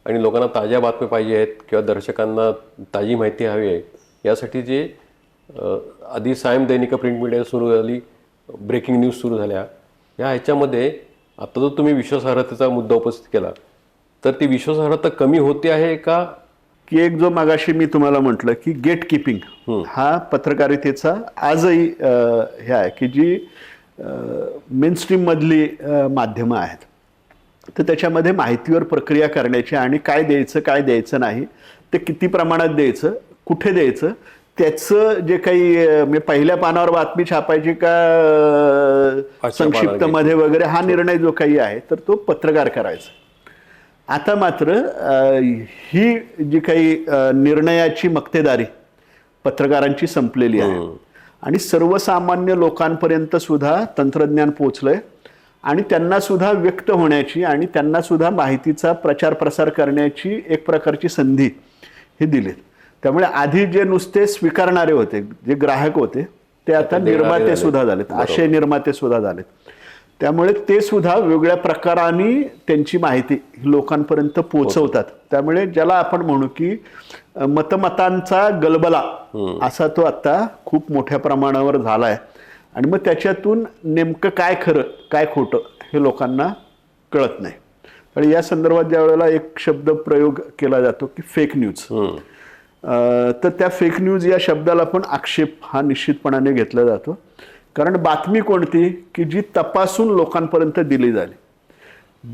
आणि लोकांना ताज्या बातम्या पाहिजे आहेत किंवा दर्शकांना ताजी माहिती हवी आहे, यासाठी जे आधी सायम दैनिक प्रिंट मीडिया सुरू झाली, ब्रेकिंग न्यूज सुरू झाल्या, ह्याच्यामध्ये आता जर तुम्ही विश्वासार्हतेचा मुद्दा उपस्थित केला तर ती विश्वासार्हता कमी होते आहे का,
की एक जो मागाशी मी तुम्हाला म्हटलं की गेट किपिंग हा पत्रकारितेचा आजही हे आहे की जी मेनस्ट्रीम मधली माध्यमं आहेत, तर त्याच्यामध्ये माहितीवर प्रक्रिया करण्याची आणि काय द्यायचं काय द्यायचं नाही, ते किती प्रमाणात द्यायचं, कुठे द्यायचं, त्याचं जे काही पहिल्या पानावर बातमी छापायची का संक्षिप्त मध्ये वगैरे, हा निर्णय जो काही आहे तर तो पत्रकार करायचा. आता मात्र ही जी काही निर्णयाची मक्तेदारी पत्रकारांची संपलेली आहे आणि सर्वसामान्य लोकांपर्यंत सुद्धा तंत्रज्ञान पोहोचलंय आणि त्यांना सुद्धा व्यक्त होण्याची आणि त्यांना सुद्धा माहितीचा प्रचार प्रसार करण्याची एक प्रकारची संधी हे दिली. त्यामुळे आधी जे नुसते स्वीकारणारे होते, जे ग्राहक होते, ते आता निर्माते सुद्धा झालेत, आशय निर्माते सुद्धा झालेत. त्यामुळे ते सुद्धा वेगळ्या प्रकाराने त्यांची माहिती लोकांपर्यंत पोहोचवतात. त्यामुळे ज्याला आपण म्हणू की मतमतांचा गलबला असा तो आता खूप मोठ्या प्रमाणावर झालाय आणि मग त्याच्यातून नेमकं काय खरं काय खोटं हे लोकांना कळत नाही. तर या संदर्भात ज्या वेळेला एक शब्द प्रयोग केला जातो की फेक न्यूज, तर त्या फेक न्यूज या शब्दाला पण आक्षेप हा निश्चितपणाने घेतला जातो. कारण बातमी कोणती की जी तपासून लोकांपर्यंत दिली झाली,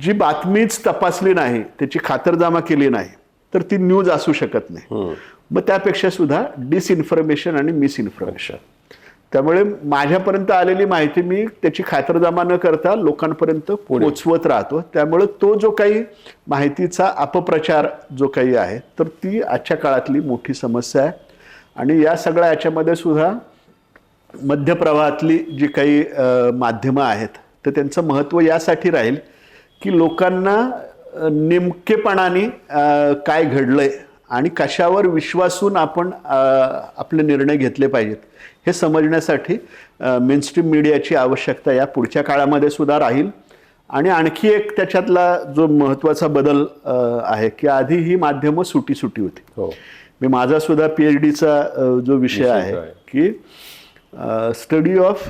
जी बातमीच तपासली नाही, त्याची खातरजमा केली नाही, तर ती न्यूज असू शकत नाही. मग त्यापेक्षा सुद्धा डिसइन्फॉर्मेशन आणि मिसइन्फॉर्मेशन. त्यामुळे माझ्यापर्यंत आलेली माहिती मी त्याची खातरजमा न करता लोकांपर्यंत पोचवत राहतो. त्यामुळे तो जो काही माहितीचा अपप्रचार जो काही आहे, तर ती आजच्या काळातली मोठी समस्या आहे. आणि या सगळ्या याच्यामध्ये सुद्धा मध्यप्रवाहातली जी काही माध्यमं आहेत, तर त्यांचं महत्त्व यासाठी राहील की लोकांना नेमकेपणाने काय घडलंय आणि कशावर विश्वासून आपण आपले निर्णय घेतले पाहिजेत हे समजण्यासाठी मेनस्ट्रीम मीडियाची आवश्यकता या पुढच्या काळामध्ये सुद्धा राहील. आणि आणखी एक त्याच्यातला जो महत्त्वाचा बदल आहे की आधी ही माध्यमं सुटी होती. मी माझा सुद्धा PhDचा जो विषय आहे की study of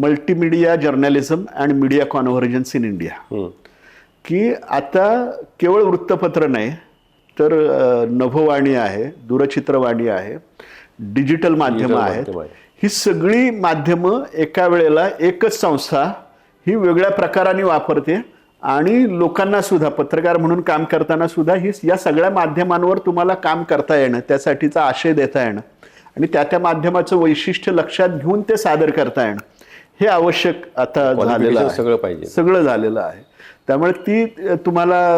multimedia journalism and media convergence in India, की आता केवळ वृत्तपत्र नाही तर नभोवाणी आहे, दूरचित्रवाणी आहे, डिजिटल माध्यमं आहेत. ही सगळी माध्यमं एका वेळेला एकच संस्था ही वेगळ्या प्रकाराने वापरते आणि लोकांना सुद्धा पत्रकार म्हणून काम करताना सुद्धा ही या सगळ्या माध्यमांवर तुम्हाला काम करता येणं, त्यासाठीचा आशय देता येणं आणि त्या माध्यमाचं वैशिष्ट्य लक्षात घेऊन ते सादर करता येणं हे आवश्यक आता झालेलं आहे, सगळं झालेलं आहे. त्यामुळे ती तुम्हाला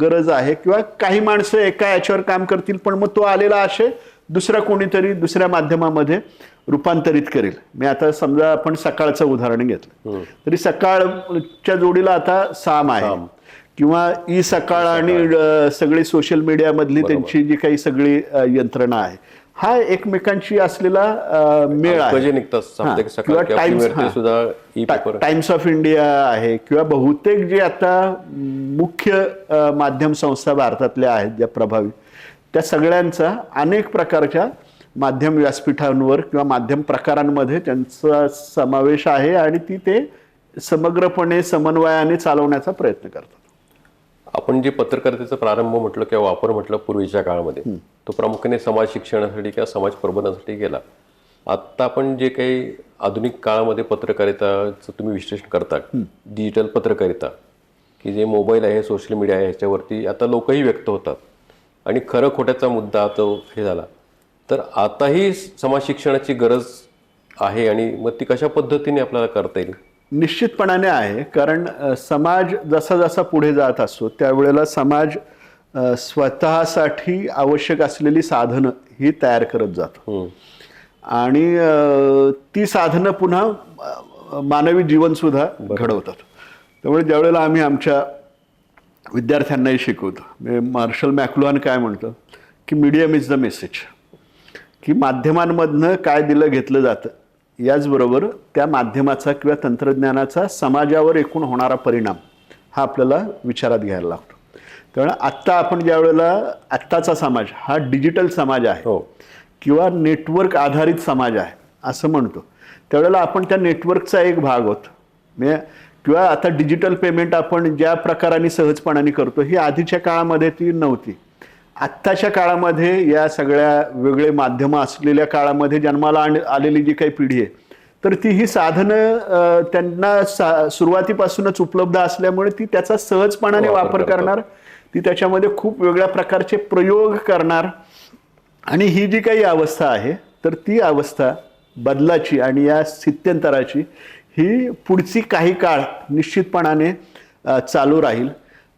गरज आहे. किंवा काही माणसं एका याच्यावर काम करतील पण मग तो आलेला आशय दुसरा कोणीतरी दुसऱ्या माध्यमामध्ये रूपांतरित करेल. मी आता समजा आपण सकाळचं उदाहरण घेतलं तरी सकाळच्या जोडीला आता साम आहे किंवा ई सकाळ आणि सगळी सोशल मीडिया मधली त्यांची जी काही सगळी यंत्रणा आहे, हा एकमेकांशी असलेला मेळ आहे. किंवा टाइम्स ऑफ इंडिया आहे किंवा बहुतेक जे आता मुख्य माध्यम संस्था भारतातल्या आहेत ज्या प्रभावी, त्या सगळ्यांचा अनेक प्रकारच्या माध्यम व्यासपीठांवर किंवा माध्यम प्रकारांमध्ये त्यांचा समावेश आहे आणि ती ते समग्रपणे समन्वयाने चालवण्याचा प्रयत्न करतात.
आपण जे पत्रकारितेचा प्रारंभ म्हटलं किंवा वापर म्हटलं पूर्वीच्या काळामध्ये, तो प्रामुख्याने समाज शिक्षणासाठी किंवा समाज प्रबोधनासाठी केला. आत्ता आपण जे काही आधुनिक काळामध्ये पत्रकारिताचं तुम्ही विश्लेषण करता, डिजिटल पत्रकारिता की जे मोबाईल आहे, सोशल मीडिया आहे, ह्याच्यावरती आता लोकही व्यक्त होतात आणि खरं खोट्याचा मुद्दा तो हे झाला. तर आताही समाज शिक्षणाची गरज आहे आणि मग ती कशा पद्धतीने आपल्याला करता येईल?
निश्चितपणाने आहे. कारण समाज जसा जसा पुढे जात असतो त्यावेळेला समाज स्वतःसाठी आवश्यक असलेली साधनं ही तयार करत जातो आणि ती साधनं पुन्हा मानवी जीवन सुद्धा घडवतात. त्यामुळे ज्यावेळेला आम्ही आमच्या विद्यार्थ्यांनाही शिकवतो, मार्शल मॅक्लुहान काय म्हणतो की मीडियम इज द मेसेज, की माध्यमांमधनं काय दिलं घेतलं जातं याचबरोबर त्या माध्यमाचा किंवा तंत्रज्ञानाचा समाजावर एकूण होणारा परिणाम हा आपल्याला विचारात घ्यायला लागतो. त्यामुळे आत्ता आपण ज्या वेळेला आत्ताचा समाज हा डिजिटल समाज आहे किंवा नेटवर्क आधारित समाज आहे असं म्हणतो, त्यावेळेला आपण त्या नेटवर्कचा एक भाग होतो. किंवा आता डिजिटल पेमेंट आपण ज्या प्रकाराने सहजपणाने करतो ही आधीच्या काळामध्ये ती नव्हती. आत्ताच्या काळामध्ये या सगळ्या वेगळे माध्यमं असलेल्या काळामध्ये जन्माला आलेली जी काही पिढी आहे तर ती ही साधनं त्यांना सुरुवातीपासूनच उपलब्ध असल्यामुळे ती त्याचा सहजपणाने वापर करणार, ती त्याच्यामध्ये खूप वेगळ्या प्रकारचे प्रयोग करणार. आणि ही जी काही अवस्था आहे तर ती अवस्था बदलाची आणि या स्थित्यंतराची ही पुढची काही काळ निश्चितपणाने चालू राहील.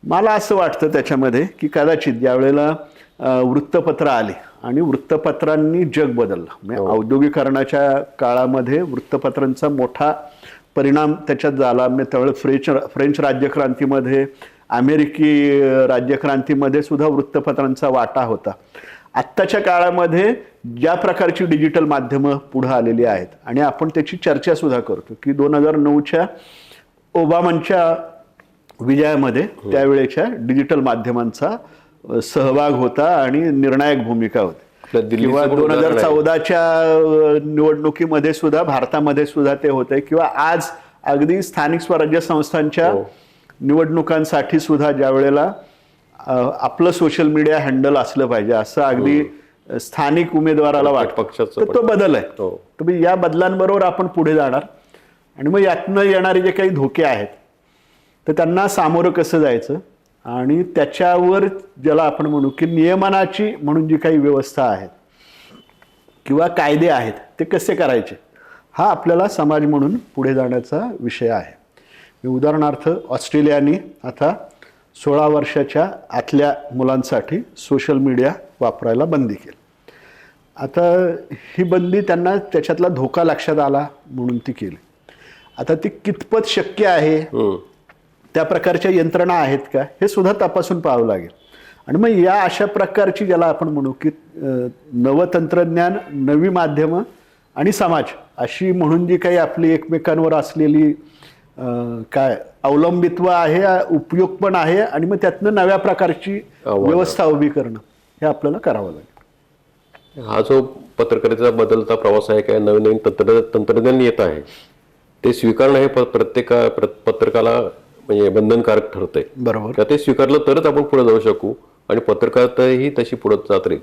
मला असं वाटतं त्याच्यामध्ये की कदाचित ज्यावेळेला वृत्तपत्र आले आणि वृत्तपत्रांनी जग बदललं, म्हणजे औद्योगिकरणाच्या काळामध्ये वृत्तपत्रांचा मोठा परिणाम त्याच्यात झाला. म्हणजे त्यावेळेला फ्रेंच राज्यक्रांतीमध्ये, अमेरिकी राज्यक्रांतीमध्ये सुद्धा वृत्तपत्रांचा वाटा होता. आत्ताच्या काळामध्ये ज्या प्रकारची डिजिटल माध्यमं पुढे आलेली आहेत आणि आपण त्याची चर्चा सुद्धा करतो की 2009च्या ओबामांच्या विजयामध्ये त्यावेळेच्या डिजिटल माध्यमांचा सहभाग होता आणि निर्णायक भूमिका होती. किंवा 2014च्या निवडणुकीमध्ये सुद्धा भारतामध्ये सुद्धा ते होते. किंवा आज अगदी स्थानिक स्वराज्य संस्थांच्या निवडणुकांसाठी सुद्धा ज्या वेळेला आपलं सोशल मीडिया हँडल असलं पाहिजे असं अगदी स्थानिक उमेदवाराला वाटतं,
पक्षाचं
तर तो बदल आहे.
हो.
तर मग या बदलांबरोबर आपण पुढे जाणार आणि मग यातनं येणारे जे काही धोके आहेत तर त्यांना सामोरं कसं जायचं आणि त्याच्यावर ज्याला आपण म्हणू की नियमनाची म्हणून जी काही व्यवस्था आहे किंवा कायदे आहेत ते कसे करायचे, हा आपल्याला समाज म्हणून पुढे जाण्याचा विषय आहे. उदाहरणार्थ ऑस्ट्रेलियाने आता 16 वर्षाच्या आतल्या मुलांसाठी सोशल मीडिया वापरायला बंदी केली. आता ही बंदी त्यांना त्याच्यातला धोका लक्षात आला म्हणून ती केली. आता ती कितपत शक्य आहे, त्या प्रकारच्या यंत्रणा आहेत का, हे सुद्धा तपासून पाहावं लागेल. आणि मग या अशा प्रकारची ज्याला आपण म्हणू की नवतंत्रज्ञान, नवी माध्यमं आणि समाज अशी म्हणून जी काही आपली एकमेकांवर असलेली काय अवलंबित्व आहे, उपयोग पण आहे आणि मग त्यातनं नव्या प्रकारची व्यवस्था उभी करणं हे आपल्याला करावं लागेल.
हा जो पत्रकारितेचा बदलता प्रवास आहे, काय नवीन नवीन तंत्रज्ञान येत आहे ते स्वीकारणं हे प्रत्येक पत्रकाला म्हणजे बंधनकारक ठरतंय.
बरोबर.
का ते स्वीकारलं तरच आपण पुढे जाऊ शकू आणि पत्रकारिताही तशी पुढे जात राहील.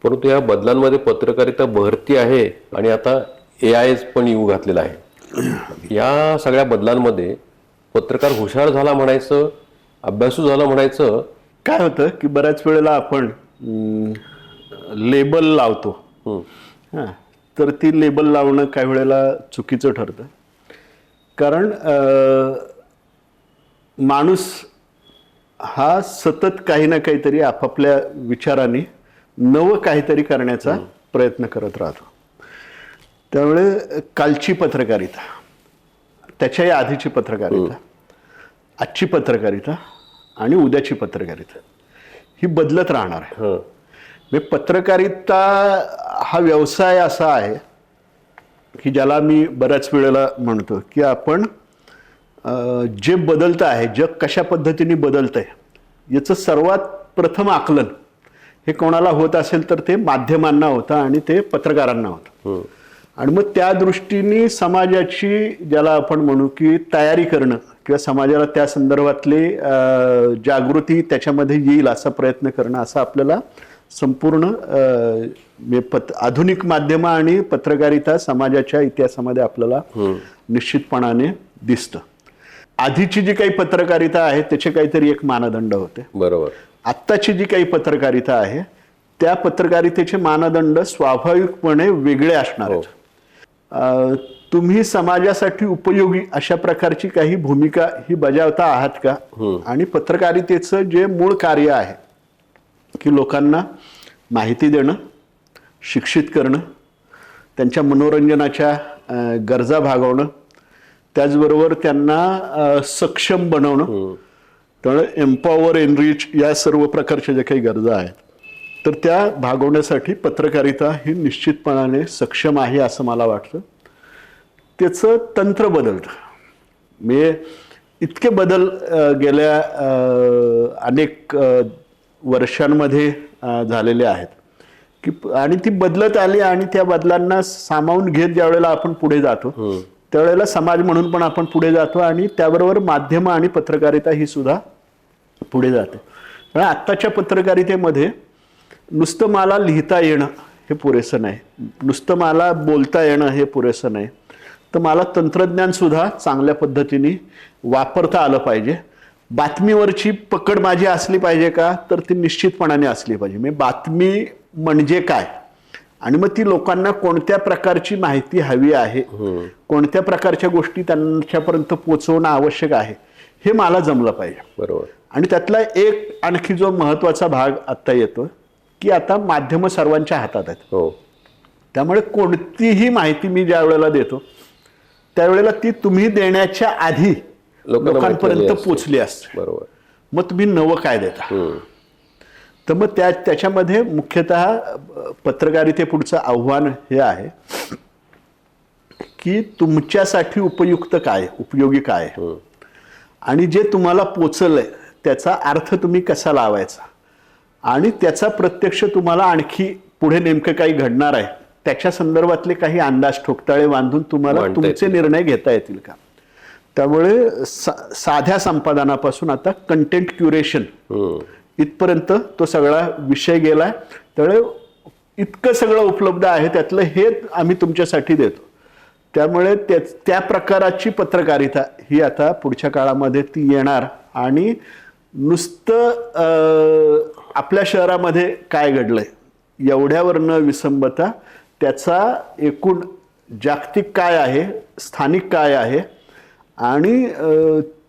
परंतु या बदलांमध्ये पत्रकारिता बहरती आहे आणि आता AI पण येऊ घातलेला आहे. या सगळ्या बदलांमध्ये पत्रकार हुशार झाला म्हणायचं, अभ्यासू झाला म्हणायचं.
काय होतं की बऱ्याच वेळेला आपण लेबल लावतो, तर ती लेबल लावणं काही वेळेला चुकीचं ठरतं. कारण माणूस हा सतत काही ना काहीतरी आपापल्या विचारांनी नवं काहीतरी करण्याचा प्रयत्न करत राहतो. त्यामुळे कालची पत्रकारिता, त्याच्याही आधीची पत्रकारिता, आजची पत्रकारिता आणि उद्याची पत्रकारिता ही बदलत राहणार आहे. म्हणजे पत्रकारिता हा व्यवसाय असा आहे की ज्याला मी बऱ्याच वेळेला म्हणतो की आपण जे बदलतं आहे, जग कशा पद्धतीने बदलतं आहे याचं सर्वात प्रथम आकलन हे कोणाला होत असेल तर ते माध्यमांना होतं आणि ते पत्रकारांना होतं. आणि मग त्या दृष्टीने समाजाची ज्याला आपण म्हणू की तयारी करणं किंवा समाजाला त्या संदर्भातली जागृती त्याच्यामध्ये येईल असा प्रयत्न करणं, असं आपल्याला संपूर्ण आधुनिक माध्यमं आणि पत्रकारिता समाजाच्या इतिहासामध्ये आपल्याला निश्चितपणाने दिसतं. आधीची जी काही पत्रकारिता आहे त्याचे काहीतरी एक मानदंड होते.
बरोबर.
आत्ताची जी काही पत्रकारिता आहे त्या पत्रकारितेचे मानदंड स्वाभाविकपणे वेगळे असणार आहेत. तुम्ही समाजासाठी उपयोगी अशा प्रकारची काही भूमिका ही बजावता आहात का? आणि पत्रकारितेचं जे मूळ कार्य आहे की लोकांना माहिती देणं, शिक्षित करणं, त्यांच्या मनोरंजनाच्या गरजा भागवणं, त्याचबरोबर त्यांना सक्षम बनवणं, त्यामुळे एम्पॉवर, एनरिच या सर्व प्रकारच्या ज्या काही गरजा आहेत तर त्या भागवण्यासाठी पत्रकारिता ही निश्चितपणाने सक्षम आहे असं मला वाटतं. त्याचं तंत्र बदलतं. म्हणजे इतके बदल गेल्या अनेक वर्षांमध्ये झालेले आहेत की आणि ती बदलत आली आणि त्या बदलांना सामावून घेत ज्या वेळेला आपण पुढे जातो त्यावेळेला समाज म्हणून पण आपण पुढे जातो आणि त्याबरोबर माध्यम आणि पत्रकारिता ही सुद्धा पुढे जाते. कारण आत्ताच्या पत्रकारितेमध्ये नुसतं मला लिहिता येणं हे पुरेसं नाही, नुसतं मला बोलता येणं हे पुरेसं नाही, तर मला तंत्रज्ञान सुद्धा चांगल्या पद्धतीने वापरता आलं पाहिजे. बातमीवरची पकड माझी असली पाहिजे का, तर ती निश्चितपणाने असली पाहिजे. म्हणजे बातमी म्हणजे काय आणि मग ती लोकांना कोणत्या प्रकारची माहिती हवी आहे, कोणत्या प्रकारच्या गोष्टी त्यांच्यापर्यंत पोहोचवणं आवश्यक आहे हे मला जमलं पाहिजे.
बरोबर.
आणि त्यातला एक आणखी जो महत्वाचा भाग आता येतो की आता माध्यम सर्वांच्या हातात आहेत. त्यामुळे कोणतीही माहिती मी ज्या वेळेला देतो त्यावेळेला ती तुम्ही देण्याच्या आधी लोकांपर्यंत पोचली असते.
बरोबर.
मग तुम्ही नवं काय देता. तर मग त्याच्यामध्ये मुख्यतः पत्रकारितेपुढचं आव्हान हे आहे की तुमच्यासाठी उपयुक्त काय, उपयोगी काय आणि जे तुम्हाला पोचलंय त्याचा अर्थ तुम्ही कसा लावायचा आणि त्याचा प्रत्यक्ष तुम्हाला आणखी पुढे नेमकं काही घडणार आहे त्याच्या संदर्भातले काही अंदाज ठोकताळे बांधून तुम्हाला तुमचे निर्णय घेता येतील का. त्यामुळे साध्या संपादनापासून आता कंटेंट क्युरेशन इथपर्यंत तो सगळा विषय गेलाय. त्यामुळे इतकं सगळं उपलब्ध आहे, त्यातलं हे आम्ही तुमच्यासाठी देतो. त्यामुळे त्या प्रकाराची पत्रकारिता ही आता पुढच्या काळामध्ये ती येणार. आणि नुसतं आपल्या शहरामध्ये काय घडलंय एवढ्यावर न विसंबता त्याचा एकूण जागतिक काय आहे, स्थानिक काय आहे आणि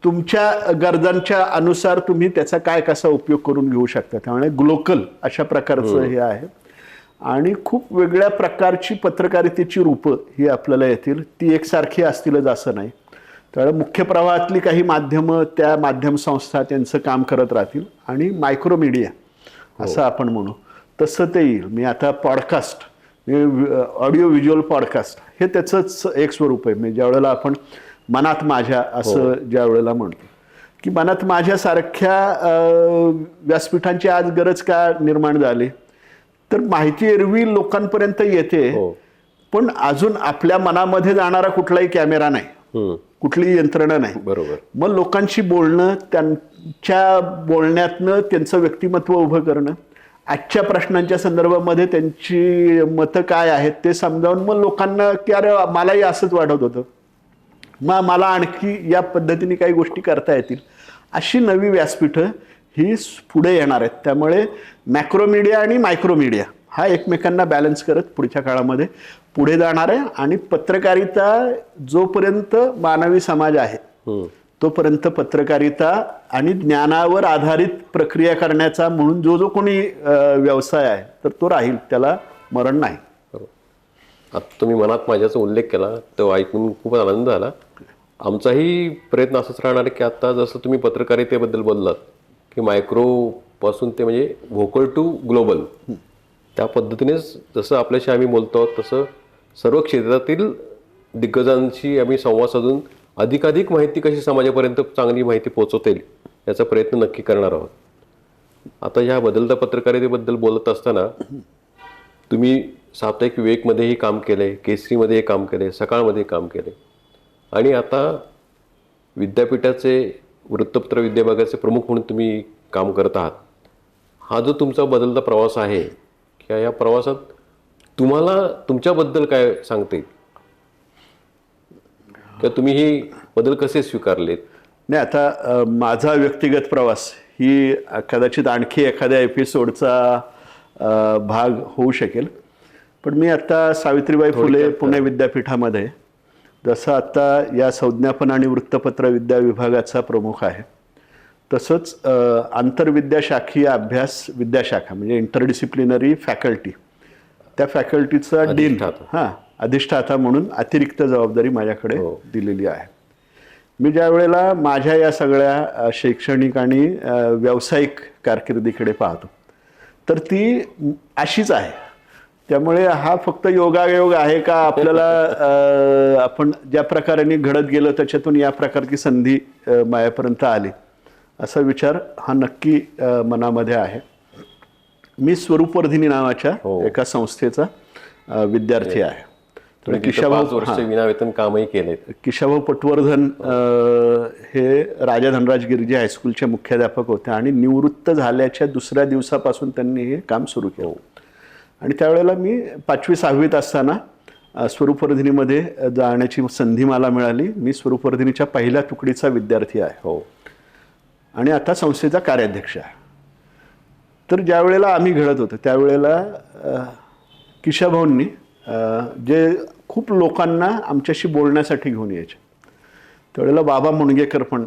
तुमच्या गरजांच्या अनुसार तुम्ही त्याचा काय कसा उपयोग करून घेऊ शकता. त्यामुळे ग्लोकल अशा प्रकारचं हे आहे. आणि खूप वेगळ्या प्रकारची पत्रकारितेची रूपं ही आपल्याला येतील. ती एकसारखी असतीलच असं नाही. त्यामुळे मुख्य प्रवाहातली काही माध्यमं, त्या माध्यम संस्था त्यांचं काम करत राहतील. आणि मायक्रो मीडिया असं आपण म्हणू तसं ते येईल. मी आता पॉडकास्ट, ऑडिओ व्हिज्युअल पॉडकास्ट हे त्याचंच एक स्वरूप आहे. म्हणजे ज्यावेळेला आपण मनात माझ्या असं ज्या वेळेला म्हणतो की मनात माझ्यासारख्या व्यासपीठांची आज गरज का निर्माण झाली, तर माहिती एरवी लोकांपर्यंत येते, पण अजून आपल्या मनामध्ये जाणारा कुठलाही कॅमेरा नाही, कुठलीही यंत्रणा नाही.
बरोबर.
मग लोकांशी बोलणं, त्यांच्या बोलण्यातनं त्यांचं व्यक्तिमत्व उभं करणं, आजच्या प्रश्नांच्या संदर्भामध्ये त्यांची मतं काय आहेत ते समजावून मग लोकांना की अरे मलाही असंच वाटत होतं, मग मला आणखी या पद्धतीने काही गोष्टी करता येतील, अशी नवी व्यासपीठं ही पुढे येणार आहेत. त्यामुळे मॅक्रो मीडिया आणि मायक्रो मीडिया हा एकमेकांना बॅलन्स करत पुढच्या काळामध्ये पुढे जाणार आहे. आणि पत्रकारिता जोपर्यंत मानवी समाज आहे तोपर्यंत पत्रकारिता आणि ज्ञानावर आधारित प्रक्रिया करण्याचा म्हणून जो कोणी व्यवसाय आहे तर तो राहील, त्याला मरण नाही.
आता तुम्ही मनात माझ्याचा उल्लेख केला तो ऐकून खूप आनंद झाला. आमचाही प्रयत्न असाच राहणार की आता जसं तुम्ही पत्रकारितेबद्दल बोललात की मायक्रो पासून ते म्हणजे व्होकल टू ग्लोबल, त्या पद्धतीनेच जसं आपल्याशी आम्ही बोलतो तसं सर्व क्षेत्रातील दिग्गजांशी आम्ही संवाद साधून अधिकाधिक माहिती कशी समाजापर्यंत चांगली माहिती पोहोचवता येईल याचा प्रयत्न नक्की करणार आहोत. आता ह्या बदलत्या पत्रकारितेबद्दल बोलत असताना तुम्ही साप्ताहिक विवेकमध्येही काम केलंय, केसरीमध्येही काम केलंय, सकाळमध्ये काम केले आणि आता विद्यापीठाचे वृत्तपत्र विद्याभागाचे प्रमुख म्हणून तुम्ही काम करत आहात. हा जो तुमचा बदलता प्रवास आहे किंवा या प्रवासात तुम्हाला तुमच्याबद्दल काय सांगता येईल किंवा तुम्ही हे बदल कसे स्वीकारलेत?
नाही, आता माझा व्यक्तिगत प्रवास ही कदाचित आणखी एखाद्या एपिसोडचा भाग होऊ शकेल. पण मी आता सावित्रीबाई फुले पुणे विद्यापीठामध्ये जसं आता या संज्ञापन आणि वृत्तपत्र विद्या विभागाचा प्रमुख आहे, तसंच आंतरविद्याशाखीय अभ्यास विद्याशाखा म्हणजे इंटरडिसिप्लिनरी फॅकल्टी, त्या फॅकल्टीचा डीन अधिष्ठाता म्हणून अतिरिक्त जबाबदारी माझ्याकडे दिलेली आहे. मी ज्या वेळेला माझ्या या सगळ्या शैक्षणिक आणि व्यावसायिक कारकिर्दीकडे पाहतो तर ती अशीच आहे. त्यामुळे हा फक्त योगायोग आहे का आपल्याला आपण ज्या प्रकाराने घडत गेलो त्याच्यातून या प्रकारची संधी माझ्यापर्यंत आली असा विचार हा नक्की मनामध्ये आहे. मी स्वरूपवर्धिनी नावाच्या एका संस्थेचा विद्यार्थी आहे.
विनावेतन कामही केले.
किशाभाऊ पटवर्धन हे राजा धनराज गिरजे हायस्कूलचे मुख्याध्यापक होते आणि निवृत्त झाल्याच्या दुसऱ्या दिवसापासून त्यांनी हे काम सुरू केलं. आणि त्यावेळेला मी 5वी-6वीत असताना स्वरूपवर्धिनीमध्ये जाण्याची संधी मला मिळाली. मी स्वरूपवर्धिनीच्या पहिल्या तुकडीचा विद्यार्थी आहे आणि आता संस्थेचा कार्याध्यक्ष आहे. तर ज्या वेळेला आम्ही घडत होतो त्यावेळेला किशाभाऊंनी जे खूप लोकांना आमच्याशी बोलण्यासाठी घेऊन यायचे, त्यावेळेला बाबा मुणगेकर पण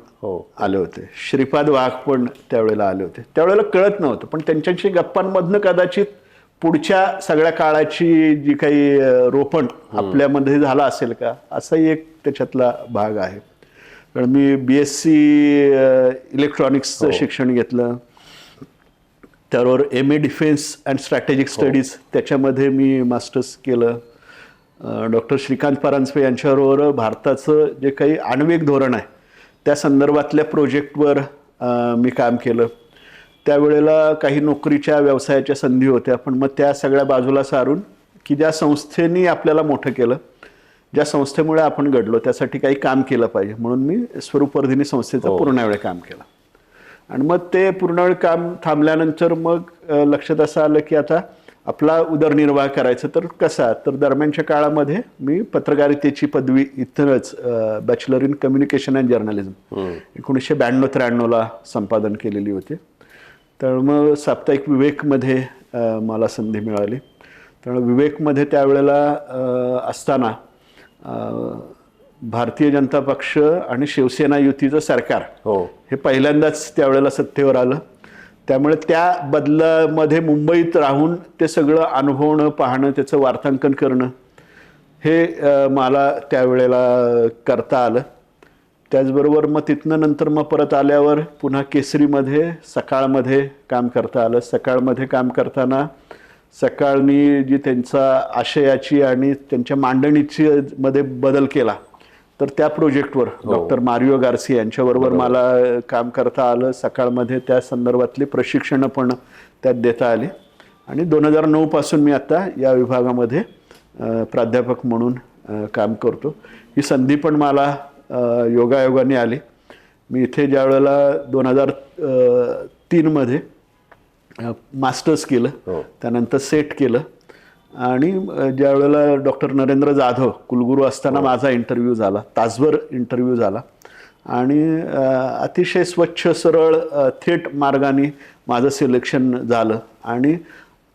आले होते, श्रीपाद वाघ पण त्यावेळेला आले होते. त्यावेळेला कळत नव्हतं, पण त्यांच्याशी गप्पांमधनं कदाचित पुढच्या सगळ्या काळाची जी काही रोपण आपल्यामध्ये झाला असेल का असाही एक त्याच्यातला भाग आहे. कारण मी BSc इलेक्ट्रॉनिक्सचं शिक्षण घेतलं, त्याबरोबर MA defence and strategic studies त्याच्यामध्ये मी मास्टर्स केलं. डॉक्टर श्रीकांत परांजपे यांच्याबरोबर भारताचं जे काही आण्विक धोरण आहे त्या संदर्भातल्या प्रोजेक्टवर मी काम केलं. त्यावेळेला काही नोकरीच्या व्यवसायाच्या संधी होत्या, पण मग त्या सगळ्या बाजूला सारून की ज्या संस्थेनी आपल्याला मोठं केलं ज्या संस्थेमुळे आपण घडलो त्यासाठी काही काम केलं पाहिजे म्हणून मी स्वरूपवर्धिनी संस्थेचा पूर्ण वेळ काम केला. आणि मग ते पूर्ण वेळ काम थांबल्यानंतर मग लक्षात असं आलं की आता आपला उदरनिर्वाह करायचा. तर कसा, तर दरम्यानच्या काळामध्ये मी पत्रकारितेची पदवी इथंच bachelor in communication and journalism 1992-93 संपादन केलेली होती. तर मग साप्ताहिक विवेकमध्ये मला संधी मिळाली. तर विवेकमध्ये त्यावेळेला असताना भारतीय जनता पक्ष आणि शिवसेना युतीचं सरकार हे पहिल्यांदाच त्यावेळेला सत्तेवर आलं. त्यामुळे त्या बदलामध्ये मुंबईत राहून ते सगळं अनुभवणं, पाहणं, त्याचं वार्तांकन करणं हे मला त्यावेळेला करता आलं. त्याचबरोबर मग तिथनं नंतर मग परत आल्यावर पुन्हा केसरीमध्ये सकाळमध्ये काम करता आलं. सकाळमध्ये काम करताना सकाळनी जी त्यांचा आशयाची आणि त्यांच्या मांडणीची मध्ये बदल केला तर त्या प्रोजेक्टवर डॉक्टर मारिओ गार्सी यांच्याबरोबर मला काम करता आलं. सकाळमध्ये त्या संदर्भातली प्रशिक्षणं पण त्यात देता आली. आणि 2009 पासून मी आता या विभागामध्ये प्राध्यापक म्हणून काम करतो. ही संधी पण मला योगायोगाने आली. मी इथे ज्या वेळेला 2003 मध्ये मास्टर्स केलं, त्यानंतर सेट केलं आणि ज्या वेळेला डॉक्टर नरेंद्र जाधव कुलगुरू असताना माझा इंटरव्ह्यू झाला, तासभर इंटरव्ह्यू झाला आणि अतिशय स्वच्छ सरळ थेट मार्गाने माझं सिलेक्शन झालं. आणि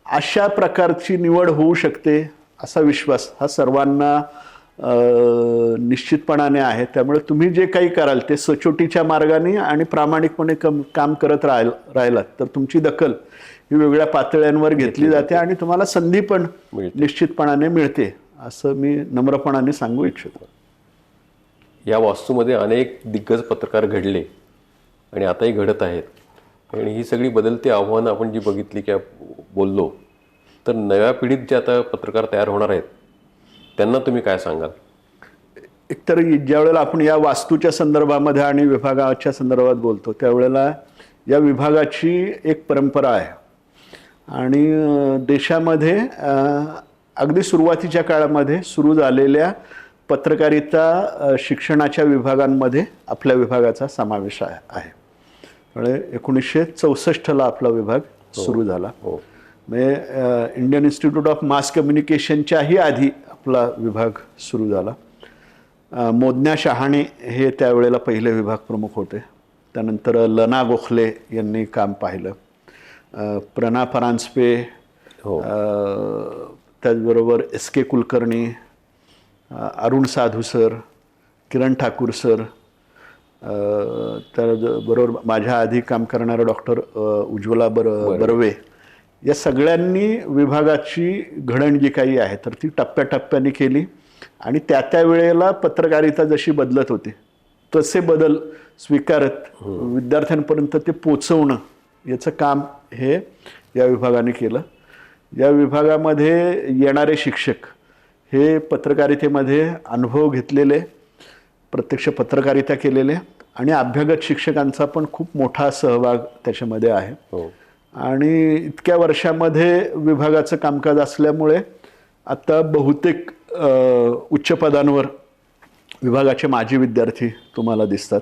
अशा प्रकारची निवड होऊ शकते असा विश्वास हा सर्वांना निश्चितपणाने आहे. त्यामुळे तुम्ही जे काही कराल ते सचोटीच्या मार्गाने आणि प्रामाणिकपणे काम करत राहिलात तर तुमची दखल ही वेगळ्या पातळ्यांवर घेतली जाते आणि तुम्हाला संधी पण निश्चितपणाने मिळते असं मी नम्रपणाने सांगू इच्छितो.
या वास्तूमध्ये अनेक दिग्गज पत्रकार घडले आणि आताही घडत आहेत. आणि ही सगळी बदलती आव्हानं आपण जी बघितली किंवा बोललो तर नव्या पिढीत जे आता पत्रकार तयार होणार आहेत त्यांना तुम्ही काय सांगाल?
एकतर ज्या वेळेला आपण या वास्तूच्या संदर्भामध्ये आणि विभागाच्या संदर्भात बोलतो त्यावेळेला या विभागाची एक परंपरा आहे आणि देशामध्ये अगदी सुरुवातीच्या काळामध्ये सुरू झालेल्या पत्रकारिता शिक्षणाच्या विभागांमध्ये आपल्या विभागाचा समावेश आहे. त्यामुळे 1964ला आपला विभाग सुरू झाला. म्हणजे इंडियन इन्स्टिट्यूट ऑफ मास कम्युनिकेशनच्याही आधी आपला विभाग सुरू झाला. मोदन्या शहाणे हे त्यावेळेला पहिले विभाग प्रमुख होते. त्यानंतर लना गोखले यांनी काम पाहिलं. प्रणा परांजपे, त्याचबरोबर SK कुलकर्णी, अरुण साधू सर, किरण ठाकूर सर, त्याबरोबर माझ्या आधी काम करणारा डॉक्टर उज्ज्वला बर्वे या सगळ्यांनी विभागाची घडण जी काही आहे तर ती टप्प्याटप्प्याने केली. आणि त्या वेळेला पत्रकारिता जशी बदलत होती तसे बदल स्वीकारत विद्यार्थ्यांपर्यंत ते पोचवणं याचं काम हे या विभागाने केलं. या विभागामध्ये येणारे शिक्षक हे पत्रकारितेमध्ये अनुभव घेतलेले, प्रत्यक्ष पत्रकारिता केलेले आणि अभ्यागत शिक्षकांचा पण खूप मोठा सहभाग त्याच्यामध्ये आहे. आणि इतक्या वर्षामध्ये विभागाचं कामकाज असल्यामुळे आता बहुतेक उच्च पदांवर विभागाचे माजी विद्यार्थी तुम्हाला दिसतात.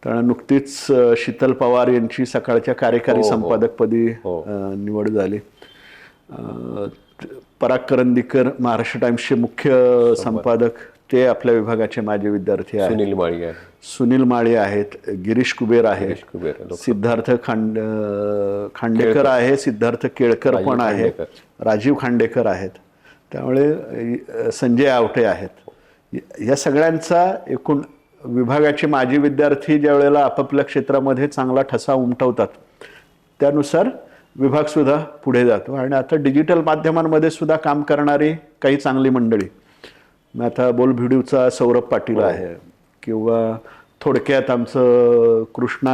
कारण नुकतीच शीतल पवार यांची सकाळच्या कार्यकारी संपादकपदी निवड झाली. पराग करंदीकर महाराष्ट्र टाइम्सचे मुख्य संपादक ते आपल्या विभागाचे माजी विद्यार्थी आहेत. सुनील माळी आहेत, गिरीश कुबेर आहे, सिद्धार्थ खांडेकर आहे, सिद्धार्थ केळकर पण आहे, राजीव खांडेकर आहेत, त्यामुळे संजय आवटे आहेत. या सगळ्यांचा एकूण विभागाचे माजी विद्यार्थी ज्या वेळेला आपापल्या क्षेत्रामध्ये चांगला ठसा उमटवतात त्यानुसार विभाग सुद्धा पुढे जातो. आणि आता डिजिटल माध्यमांमध्ये सुद्धा काम करणारी काही चांगली मंडळी, आता बोलभिडूचा सौरभ पाटील आहे किंवा थोडक्यात आमचं कृष्णा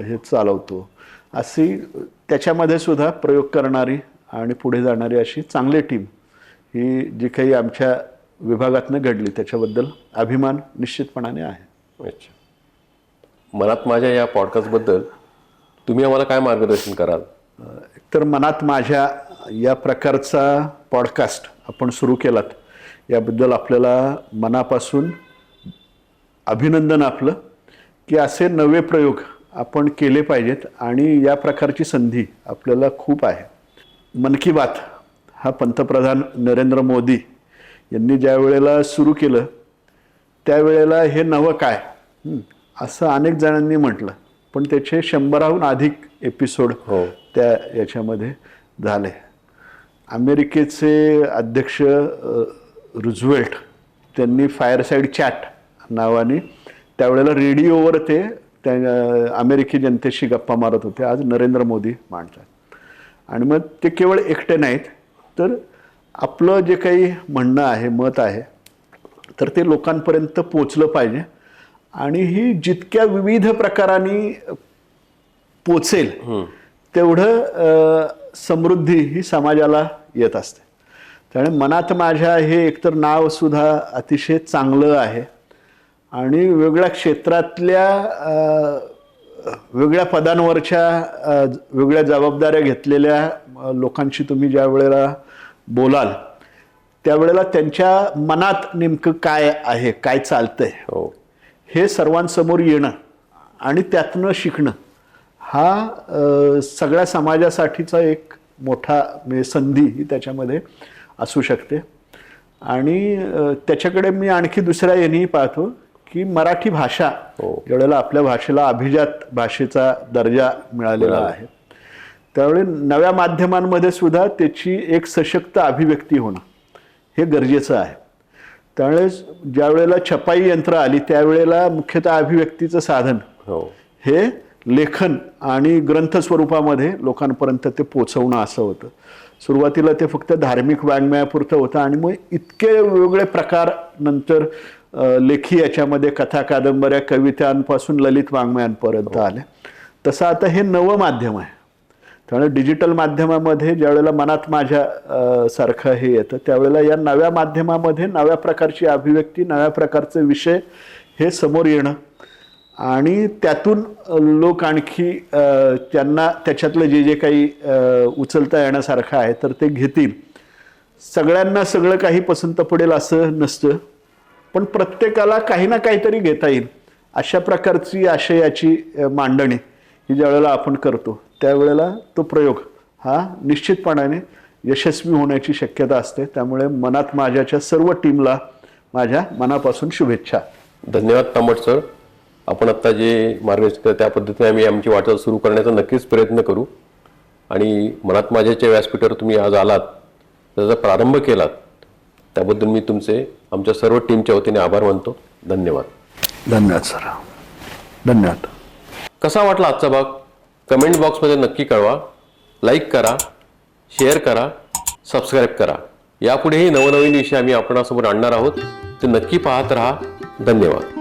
हे चालवतो, अशी त्याच्यामध्ये सुद्धा प्रयोग करणारी आणि पुढे जाणारी अशी चांगली टीम ही जी काही आमच्या विभागातनं घडली त्याच्याबद्दल अभिमान निश्चितपणाने आहे.
अच्छा, मनात माझ्या या पॉडकास्टबद्दल तुम्ही आम्हाला काय मार्गदर्शन कराल?
तर मनात माझ्या या प्रकारचा पॉडकास्ट आपण सुरू केलात याबद्दल आपल्याला मनापासून अभिनंदन आपलं, की असे नवे प्रयोग आपण केले पाहिजेत आणि या प्रकारची संधी आपल्याला खूप आहे. मन की बात हा पंतप्रधान नरेंद्र मोदी यांनी ज्या वेळेला सुरू केलं त्यावेळेला हे नवं काय असं अनेक जणांनी म्हटलं, पण त्याचे 100हून अधिक एपिसोड त्या याच्यामध्ये झाले. अमेरिकेचे अध्यक्ष रुझवेल्ट त्यांनी फायरसाईड चॅट नावाने त्यावेळेला रेडिओवर ते त्या अमेरिकी जनतेशी गप्पा मारत होते. आज नरेंद्र मोदी मांडतात. आणि मग ते केवळ एकटे नाहीत, तर आपलं जे काही म्हणणं आहे, मत आहे, तर ते लोकांपर्यंत पोचलं पाहिजे. आणि ही जितक्या विविध प्रकारांनी पोचेल तेवढं समृद्धी ही समाजाला येत असते. त्यामुळे मनात माझ्या हे एकतर नाव सुद्धा अतिशय चांगलं आहे आणि वेगळ्या क्षेत्रातल्या वेगळ्या पदांवरच्या वेगळ्या जबाबदाऱ्या घेतलेल्या लोकांशी तुम्ही ज्या वेळेला बोलाल त्यावेळेला त्यांच्या मनात नेमकं काय आहे, काय चालतंय, हे सर्वांसमोर येणं आणि त्यातनं शिकणं हा सगळ्या समाजासाठीचा एक मोठा संधी ही त्याच्यामध्ये असू शकते. आणि त्याच्याकडे मी आणखी दुसऱ्या यांनी पाहतो की मराठी भाषा ज्यावेळेला आपल्या भाषेला अभिजात भाषेचा दर्जा मिळालेला आहे त्यावेळी नव्या माध्यमांमध्ये सुद्धा त्याची एक सशक्त अभिव्यक्ती होणं हे गरजेचं आहे. त्यामुळे ज्या वेळेला छपाई यंत्र आली त्यावेळेला मुख्यतः अभिव्यक्तीचं साधन हे लेखन आणि ग्रंथ स्वरूपामध्ये लोकांपर्यंत ते पोचवणं असं होतं. सुरुवातीला ते फक्त धार्मिक वाङ्मयापुरतं होतं आणि मग इतके वेगवेगळे प्रकार नंतर लेखी याच्यामध्ये कथा, कादंबऱ्या, कवितांपासून ललित वाङ्मयांपर्यंत आले. तसं आता हे नवं माध्यम आहे. त्यामुळे डिजिटल माध्यमामध्ये ज्यावेळेला मनात माझ्या सारखं हे येतं त्यावेळेला या नव्या माध्यमामध्ये नव्या प्रकारची अभिव्यक्ती, नव्या प्रकारचे विषय हे समोर येणं आणि त्यातून लोक आणखी त्यांना त्याच्यातलं जे जे काही उचलता येण्यासारखं आहे तर ते घेतील. सगळ्यांना सगळं काही पसंत पडेल असं नसतं, पण प्रत्येकाला काही ना काहीतरी घेता येईल अशा प्रकारची आशयाची मांडणी ही ज्यावेळेला आपण करतो त्यावेळेला तो प्रयोग हा निश्चितपणाने यशस्वी होण्याची शक्यता असते. त्यामुळे मनात माझ्याच्या सर्व टीमला माझ्या मनापासून शुभेच्छा.
धन्यवाद तांबट सर. आपण आता जे मार्गदर्शन केलं त्या पद्धतीने आम्ही आमची वाटचाल सुरू करण्याचा नक्कीच प्रयत्न करू. आणि मनात माझ्याच्या व्यासपीठावर तुम्ही आज आलात, त्याचा प्रारंभ केलात, त्याबद्दल मी तुमचे आमच्या सर्व टीमच्या वतीने आभार मानतो. धन्यवाद.
धन्यवाद सर. धन्यवाद.
कसा वाटला आजचा भाग कमेंट बॉक्समध्ये नक्की कळवा. लाईक करा, शेअर करा, सबस्क्राईब करा. यापुढेही नवनवीन विषय आम्ही आपणासमोर आणणार आहोत, ते नक्की पाहत राहा. धन्यवाद.